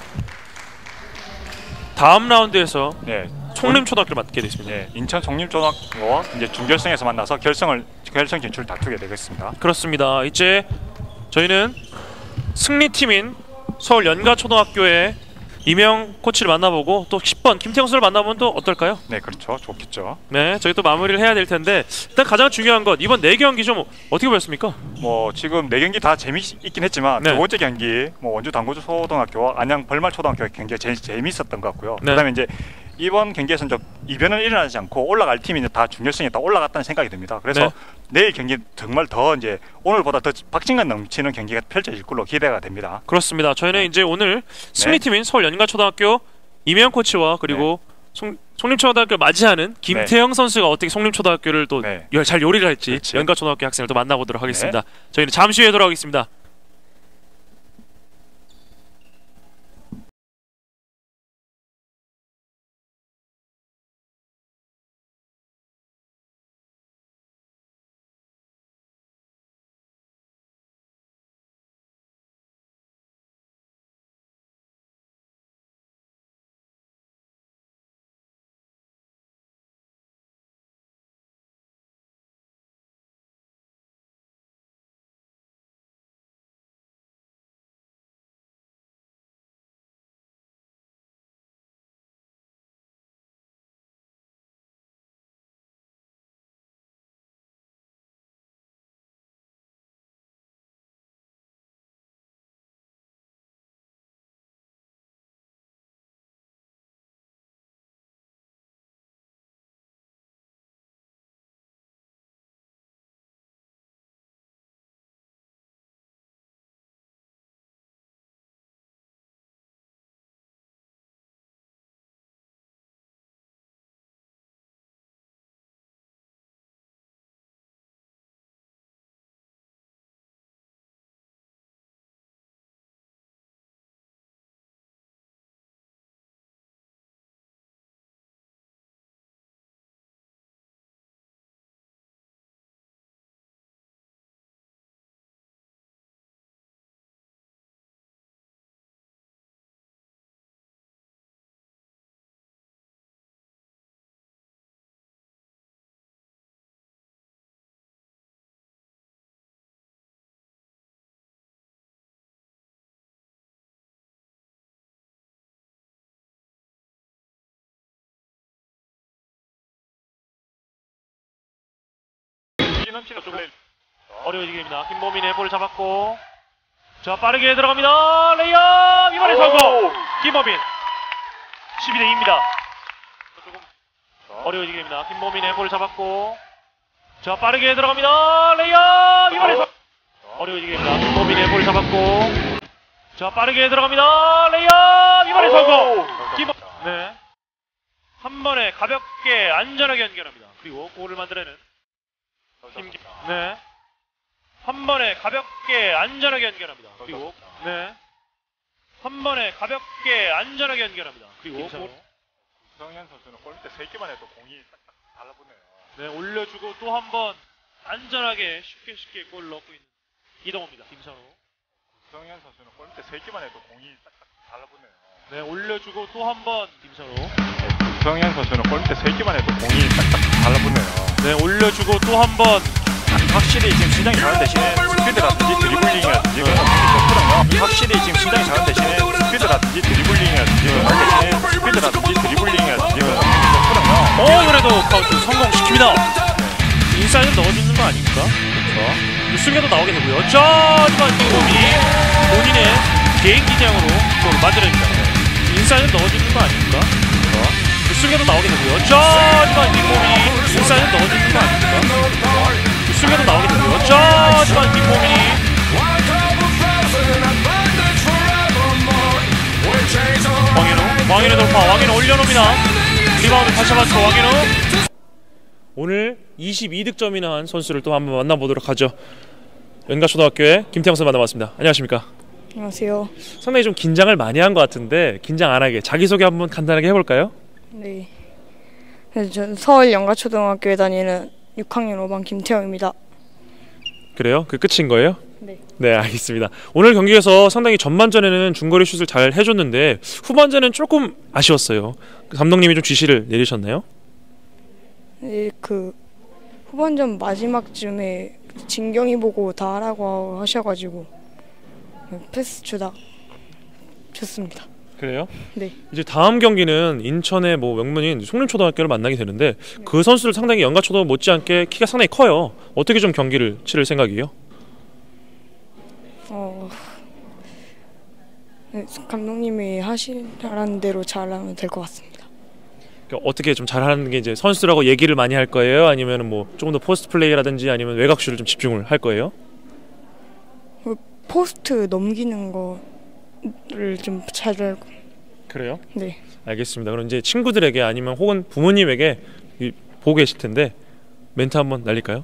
다음 라운드에서 네, 송림초등학교를 맡게 됐습니다. 네, 인천 송림초등학교와 이제 준결승에서 만나서 결승 진출 다투게 되겠습니다. 그렇습니다. 이제 저희는 승리팀인 서울 연가초등학교의 이명 코치를 만나보고 또 10번 김태형 선수를 만나보면 또 어떨까요? 네, 그렇죠. 좋겠죠. 네, 저희 또 마무리를 해야 될 텐데 일단 가장 중요한 것 이번 4경기 좀 어떻게 보셨습니까? 뭐 지금 4경기 다 재미있긴 했지만 네. 두 번째 경기 뭐 원주 당구주 초등학교와 안양 벌말초등학교 경기가 제일 재미있었던 것 같고요. 네. 그다음에 이제 이번 경기에서는 좀 이변은 일어나지 않고 올라갈 팀이 다 준결승에 다 올라갔다는 생각이 듭니다. 그래서 네. 내일 경기 정말 더 이제 오늘보다 더 박진감 넘치는 경기가 펼쳐질 걸로 기대가 됩니다. 그렇습니다. 저희는 이제 오늘 승리팀인 서울 연가초등학교 이명 코치와 그리고 송림초등학교를 맞이하는 김태형 선수가 어떻게 송림초등학교를 또 잘 요리를 할지 그렇지. 연가초등학교 학생을 또 만나보도록 하겠습니다. 저희는 잠시 후에 돌아오겠습니다. 어려워지게 됩니다. 김보민의 볼을 잡았고 자 빠르게 들어갑니다. 레이업 이번에 성공. 김보민 12대 2입니다. 조금 어려워지게 됩니다. 김보민의 볼을 잡았고 자 빠르게 들어갑니다. 레이업 이번에 성공. 어려워지게 됩니다. 김보민의 볼을 잡았고 자 빠르게 들어갑니다. 레이업 이번에 성공. 네. 한 번에 가볍게 안전하게 연결합니다. 그리고 골을 만들어내는 네. 한 번에 가볍게 안전하게 연결합니다. 그리고 네. 한 번에 가볍게 안전하게 연결합니다. 그리고 구성현 선수는 골밑에 3개만 해도 공이 딱딱 달라붙네요. 네, 올려주고 또 한 번 안전하게 쉽게 골을 넣고 있는 이동호입니다. 김선우. 구성현 선수는 골밑에 3개만 해도 공이 딱딱 달라붙네요. 네, 올려주고 또 한 번 김선우. 구성현 선수는 골밑에 3개만 해도 공이 딱딱 달라붙네요. 네, 올려주고 또 한 번. 확실히 지금 신장이 작은 대신에 스피드라든지 드리블링이라든지 그런 것들이 좋거든요. 확실히 지금 신장이 작은 대신에 스피드라든지 드리블링이라든지 그런 대신에 스피드라든지 드리블링이라든지 그런 것들이 좋거든요. 이번에도 카운트 성공시킵니다. 인사이드 넣어주는 거 아닙니까? 그렇죠. 수비도 나오게 되고요. 자, 하지만 김범이 본인의 개인 기량으로 골을 만들어냅니다. 인사이드 넣어주는 거 아닙니까? 그렇죠. 수비도 나오게 되고요. 자, 하지만 김범이 인사이드 넣어주는 거 왕인우 올려놓습니다. 리바운드 다시 한번 또 왕인우. 오늘 22득점이나 한 선수를 또 한번 만나보도록 하죠. 연가초등학교의 김태형 선수 만나봤습니다. 안녕하십니까? 안녕하세요. 상당히 좀 긴장을 많이 한 것 같은데 긴장 안 하게 자기소개 한번 간단하게 해볼까요? 네. 전 서울 연가초등학교에 다니는 6학년 5반 김태형입니다. 그래요? 그 끝인 거예요? 네. 네, 알겠습니다. 오늘 경기에서 상당히 전반전에는 중거리 슛을 잘 해줬는데 후반전은 조금 아쉬웠어요. 감독님이 좀 지시를 내리셨나요? 네, 그 후반전 마지막쯤에 진경이 보고 다 하라고 하셔가지고 패스 주다 줬습니다. 그래요? 네. 이제 다음 경기는 인천의 뭐 명문인 송림초등학교를 만나게 되는데 그 선수들 상당히 연가초등 못지않게 키가 상당히 커요. 어떻게 좀 경기를 치를 생각이에요? 네, 감독님이 하시라는 대로 잘하면 될 것 같습니다. 그러니까 어떻게 좀 잘하는 게 이제 선수들하고 얘기를 많이 할 거예요? 아니면 뭐 조금 더 포스트 플레이라든지 아니면 외곽슛을 좀 집중을 할 거예요? 포스트 넘기는 거를 좀 잘 알고. 그래요? 네. 알겠습니다. 그럼 이제 친구들에게 아니면 혹은 부모님에게 보고 계실 텐데 멘트 한번 날릴까요?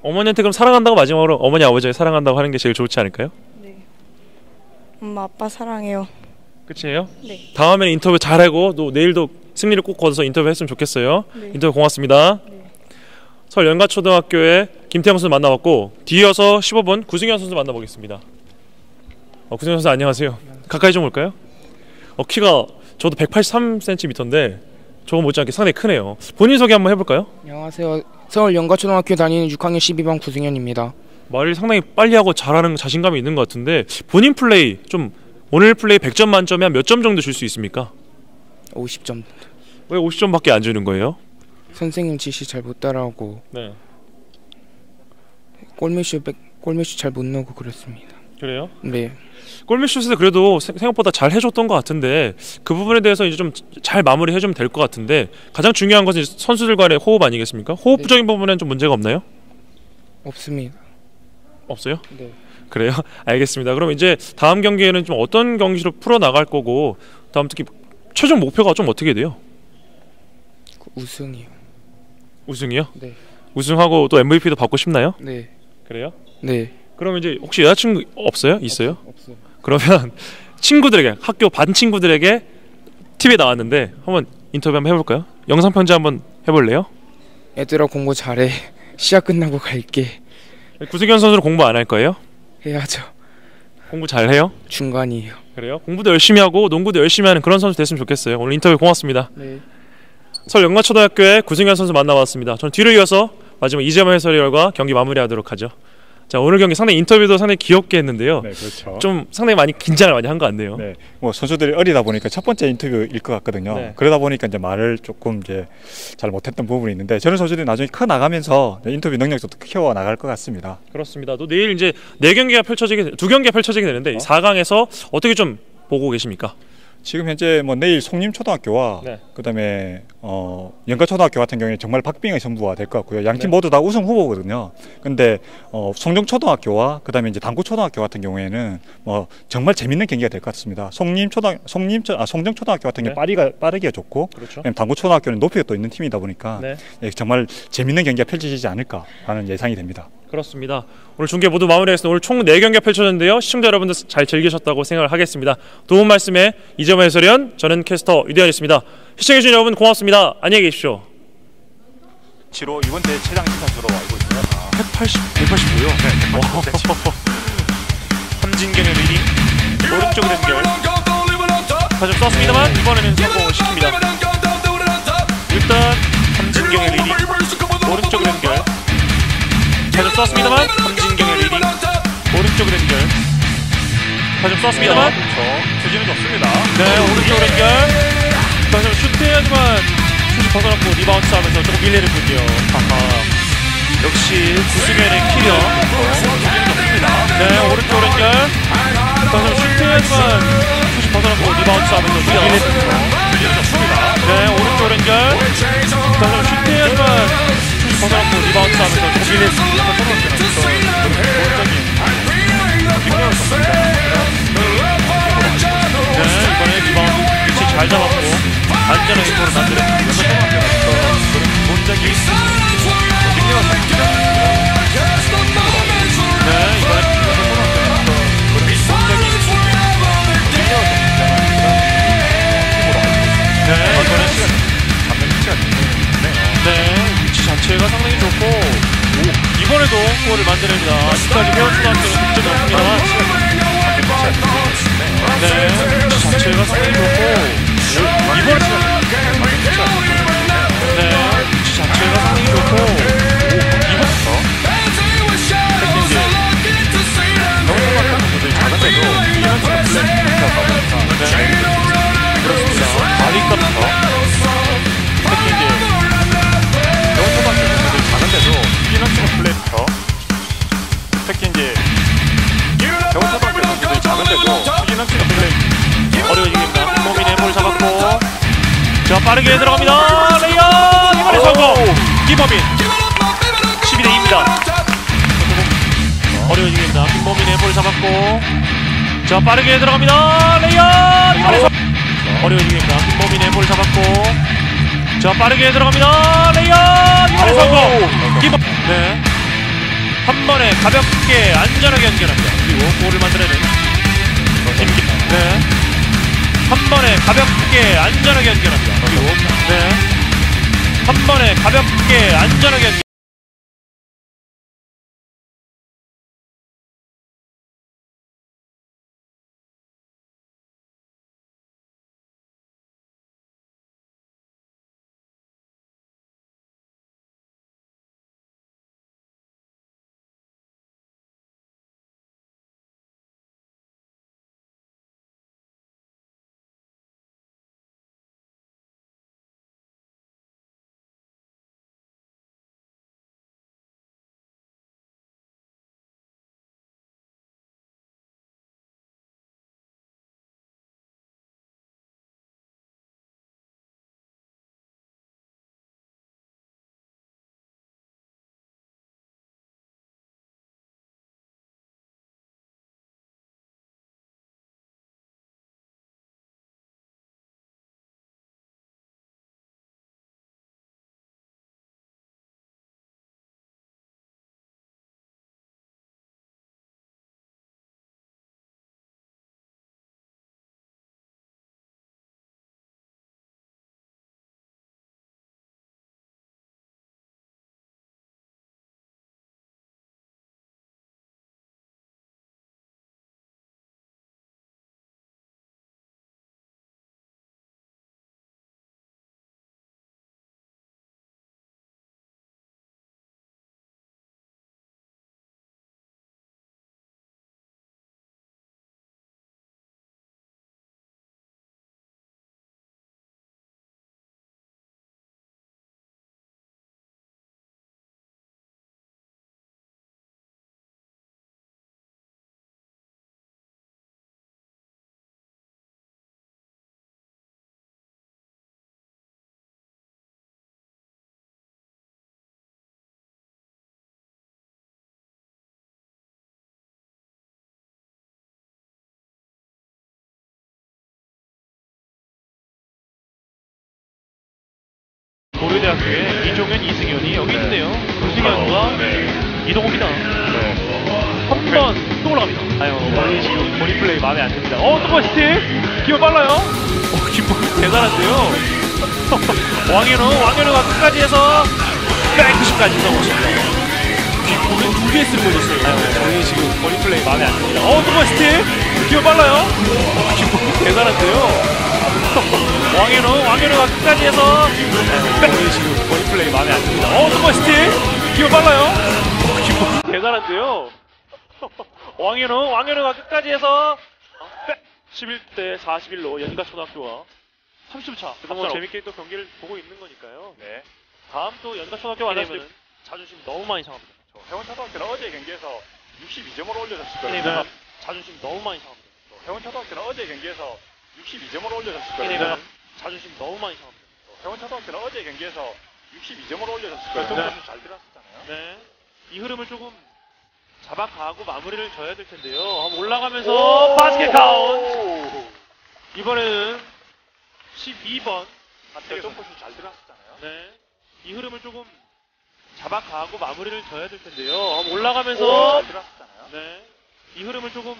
어머니한테 그럼 사랑한다고 마지막으로 어머니 아버지에게 사랑한다고 하는 게 제일 좋지 않을까요? 네. 엄마 아빠 사랑해요. 끝이에요? 네. 다음에는 인터뷰 잘하고 또 내일도 승리를 꼭 거둬서 인터뷰 했으면 좋겠어요. 네. 인터뷰 고맙습니다. 네. 서울 연가초등학교의 김태형 선수 만나봤고 뒤이어서 15분 구승현 선수 만나보겠습니다. 구승현 선수 안녕하세요. 가까이 좀 올까요? 키가 저도 183cm인데 저거 못지않게 상당히 크네요. 본인 소개 한번 해볼까요? 안녕하세요. 서울 연가초등학교 다니는 6학년 12반 구승현입니다. 말을 상당히 빨리 하고 잘하는 자신감이 있는 것 같은데 본인 플레이 좀 오늘 플레이 100점 만점에 한 몇 점 정도 줄 수 있습니까? 50점. 왜 50점밖에 안 주는 거예요? 선생님 지시 잘 못 따라하고 네. 골밑슛 잘 못 넣고 그랬습니다. 그래요? 네. 골밑슛을 그래도 생각보다 잘 해줬던 것 같은데 그 부분에 대해서 이제 좀 잘 마무리 해주면 될 것 같은데 가장 중요한 것은 선수들 간의 호흡 아니겠습니까? 호흡적인 부분에는 좀 문제가 없나요? 없습니다. 없어요? 네. 그래요? 알겠습니다. 그럼 이제 다음 경기에는 좀 어떤 경기로 풀어 나갈 거고 다음 특히 최종 목표가 좀 어떻게 돼요? 우승이요. 우승이요? 네. 우승하고 또 MVP도 받고 싶나요? 네. 그래요? 네. 그러면 이제 혹시 여자친구 없어요? 있어요? 없어요. 그러면 친구들에게 학교 반 친구들에게 TV에 나왔는데 한번 인터뷰 한번 해볼까요? 영상 편지 한번 해볼래요? 얘들아 공부 잘해. 시합 끝나고 갈게. 구승현 선수는 공부 안 할 거예요? 해야죠. 공부 잘 해요? 중간이에요. 그래요? 공부도 열심히 하고 농구도 열심히 하는 그런 선수 됐으면 좋겠어요. 오늘 인터뷰 고맙습니다. 네. 서울 연가초등학교의 구승현 선수 만나봤습니다. 저는 뒤로 이어서 마지막 이재범 해설위원과 경기 마무리하도록 하죠. 자, 오늘 경기 상당히 인터뷰도 상당히 귀엽게 했는데요. 네, 그렇죠. 좀 상당히 많이 긴장을 많이 한 것 같네요. 네, 뭐 선수들이 어리다 보니까 첫 번째 인터뷰일 것 같거든요. 네. 그러다 보니까 이제 말을 조금 이제 잘 못했던 부분이 있는데 저는 선수들이 나중에 커 나가면서 인터뷰 능력도 키워 나갈 것 같습니다. 그렇습니다. 또 내일 이제 두 경기가 펼쳐지게 되는데 4강에서 어떻게 좀 보고 계십니까? 지금 현재 뭐 내일 송림초등학교와 네. 그다음에 연가초등학교 같은 경우에 정말 박빙의 승부가 될 것 같고요. 양팀 네. 모두 다 우승 후보거든요. 근데 송정초등학교와 그다음에 이제 당구초등학교 같은 경우에는 뭐 정말 재밌는 경기가 될 것 같습니다. 송정초등학교 같은 경우 네. 빠르기가 좋고, 그렇죠. 당구초등학교는 높이가 또 있는 팀이다 보니까 네. 정말 재밌는 경기가 펼쳐지지 않을까라는 예상이 됩니다. 그렇습니다. 오늘 중계 모두 마무리하겠습니다. 오늘 총 4경기가 펼쳐졌는데요. 시청자 여러분들 잘 즐기셨다고 생각을 하겠습니다. 도움 말씀에 이재범 해설위원, 저는 캐스터 이대현이었습니다. 시청해주신 여러분 고맙습니다. 안녕히 계십시오. 치로 이번 대회 최장 시선수로 알고 있어요. 185요? 네. 함진경의 리딩 오른쪽으로 연결 다시 썼습니다만 이번에는 성공을 시킵니다. 일단 함진경의 리딩 오른쪽으로 연결 다시 썼습니다만 함진경의 리딩 오른쪽으로 연결 다시 썼습니다만 투지는 좋습니다. 네, 오른쪽으로 연결 다시 슛해야지만 슛이 벗어났고 리바운드 싸움에서 조금 밀리는 군요. 역시 구승현의 키력. 네, 오른쪽 연결. 다시 슈팅하지만 슛이 벗어났고 리바운드 싸움에서 밀리는 군요. 네, 오른쪽 연결. 다시 슈팅하지만 슛이 벗어났고 리바운드 싸움에서 조금 밀리는 군요. 빠르게 들어갑니다. 레이어 이번에 성공. 김범민 12대2입니다. 어려워집니다. 김범민의 볼 잡았고 자 빠르게 들어갑니다. 레이어 이번에 성공. 어려워집니다. 김범민의 볼 잡았고 자 빠르게 들어갑니다. 레이어 이번에 성공. 김범 네. 한 번에 가볍게 안전하게 연결합니다. 그리고 골을 만들어낸 김기 네. 한 번에 가볍게 안전하게 연결합니다. 그리고 네. 한 번에 가볍게 안전하게 연결. 고려대학교의 이종현, 이승현이 여기 있는데요. 이승현과 이동호입니다. 한 번 또 올라갑니다. 아유, 머리 지금 머리 플레이 마음에 안 듭니다. 또 스틸! 기어 빨라요. 김범민 대단한데요. 왕현우가 끝까지 해서 190까지 넘었습니다. 김범민 2개 쓰고 있었어요. 아유, 저희 지금 머리 플레이 마음에 안 듭니다. 또 스틸! 기어 빨라요. 김범민 대단한데요. 왕현우가 끝까지 해서 저희 지금 머리 플레이 마음에 안 듭니다. 또 스틸! 기어 빨라요. 김범민 대단한데요. 왕현우가 끝까지 해서 11대 41로 연가초등학교와 30차. 그동안 재밌게 또 경기를 보고 있는 거니까요. 네. 다음 또 연가초등학교 만나면 자존심 너무 많이 상합니다. 해원초등학교는 어제 경기에서 62점을 올려줬을 거예요. 네. 자존심 너무 많이 상합니다. 해원초등학교는 어제 경기에서 62점을 올려줬을 네. 거예요. 자존심 너무 많이 상합니다. 해원초등학교는 어제 경기에서 62점을 올려줬을 거예요. 네. 점수 잘 들어갔잖아요. 네. 이 흐름을 조금 잡아가고 마무리를 져야 될 텐데요. 한번 올라가면서 바스켓 카운트. 이번에는 12번. 한테 점프슛 잘 들어갔잖아요. 네. 이 흐름을 조금 잡아가고 마무리를 져야 될 텐데요. 한번 올라가면서 잘 들어갔잖아요. 네. 이 흐름을 조금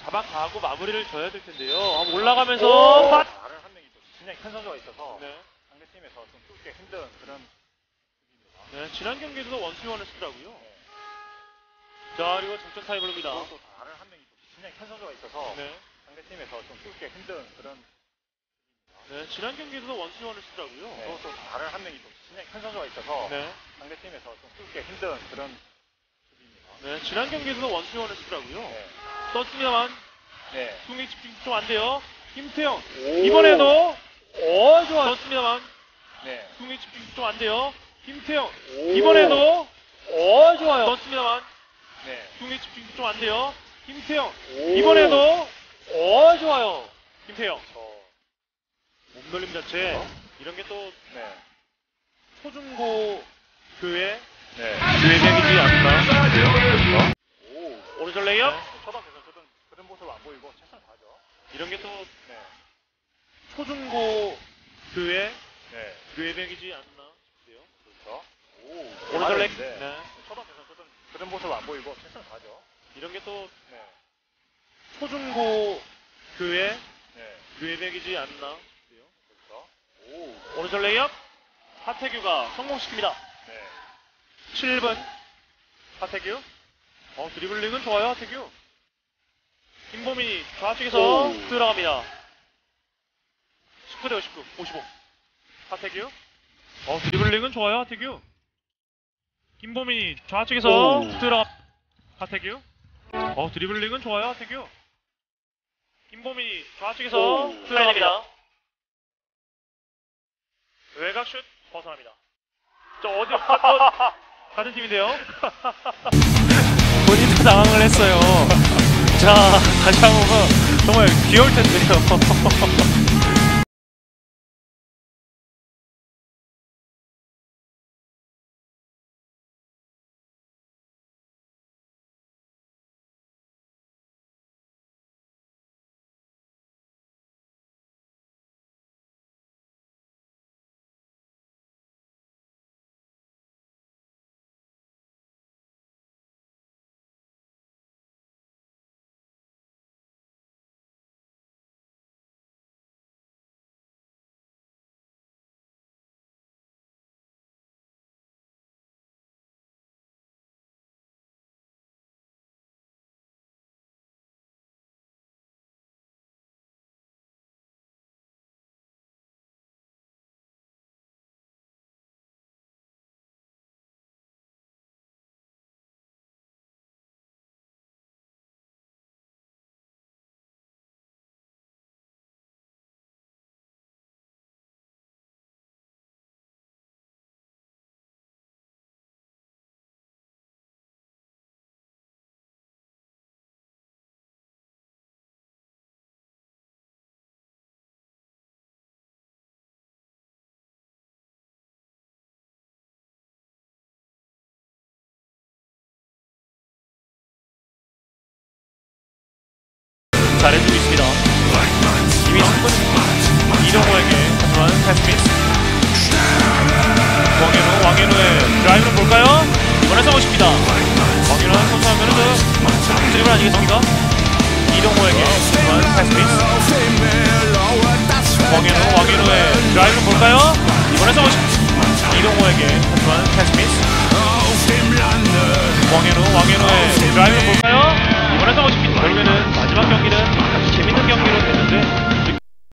잡아가고 마무리를 져야 될 텐데요. 한번 올라가면서 다른 한 명이 또 굉장히 큰 선수가 있어서 네. 상대팀에서 좀 뚫기 힘든 그런. 네. 지난 경기에서도 원투원을 쓰더라고요. 자, 그리고 정전 타이블로입니다. 또 다른 한 명이 또 굉장히 큰 선수가 있어서 네. 상대팀에서 좀 뚫기 힘든 그런. 네. 지난 경기에서도 원투원을 쓰더라고요. 또 다른 한 명이 또 굉장히 큰 선수가 있어서 네. 상대팀에서 좀 뚫기 힘든 그런. 네. 지난 경기에서도 원투원을 쓰더라고요. 네. 떴습니다만 네. 승리 집중 좀 안 돼요. 김태형 이번에도 좋아. 떴습니다만 네. 승리 집중 좀 안 돼요. 김태형 이번에도 좋아요. 떴습니다만 네. 승리 집중 좀 안 돼요. 김태형 이번에도 좋아요. 김태형 몸놀림 자체 이런 게 또 네. 초중고 교회 네. 교회백이지 않나 싶은데요. 그렇죠. 오른쪽 레이업. 초등학교 선수들은 그런 모습 안 보이고 최선을 다하죠. 이런 게 또 네. 초중고 교회 네. 교회백이지 않나 싶은데요. 그렇죠. 오른쪽 레이. 네. 초등학교 선수들은 그런 모습 안 보이고 최선을 다하죠. 이런 게 또 네. 초중고 교회 네. 교회백이지 않나 싶은데요. 그렇죠. 오른쪽 레이업. 하태규가 성공시킵니다. 네. 7번 하태규. 드리블링은 좋아요, 하태규. 김보민이 좌측에서 들어갑니다. 19대 59, 55. 하태규. 드리블링은 좋아요, 하태규. 김보민이 좌측에서 들어갑. 하태규. 드리블링은 좋아요, 하태규. 김보민이 좌측에서 들어갑니다. 외곽슛 벗어납니다. 저 어디 같은 팀인데요? 본인도 당황을 했어요. 자, 다시 한번 보면 정말 귀여울 텐데요. 잘해주고 있습니다. 이미 충분 이동호에게 하지만 패스미스. 왕현우의 드라이브를 볼까요? 이번에 성공입니다. 왕현우 선수하면은 드리블 아니겠습니까? 이동호에게 하지만 패스미스. 왕현우의 드라이브를 볼까요? 이번에 성공입니다. 이동호에게 하지만 패스미스. 왕현우의 드라이브를 볼까요? 이번에 성공입니다. 결국에는 마지막 경기는 아주 재밌는 경기로 됐는데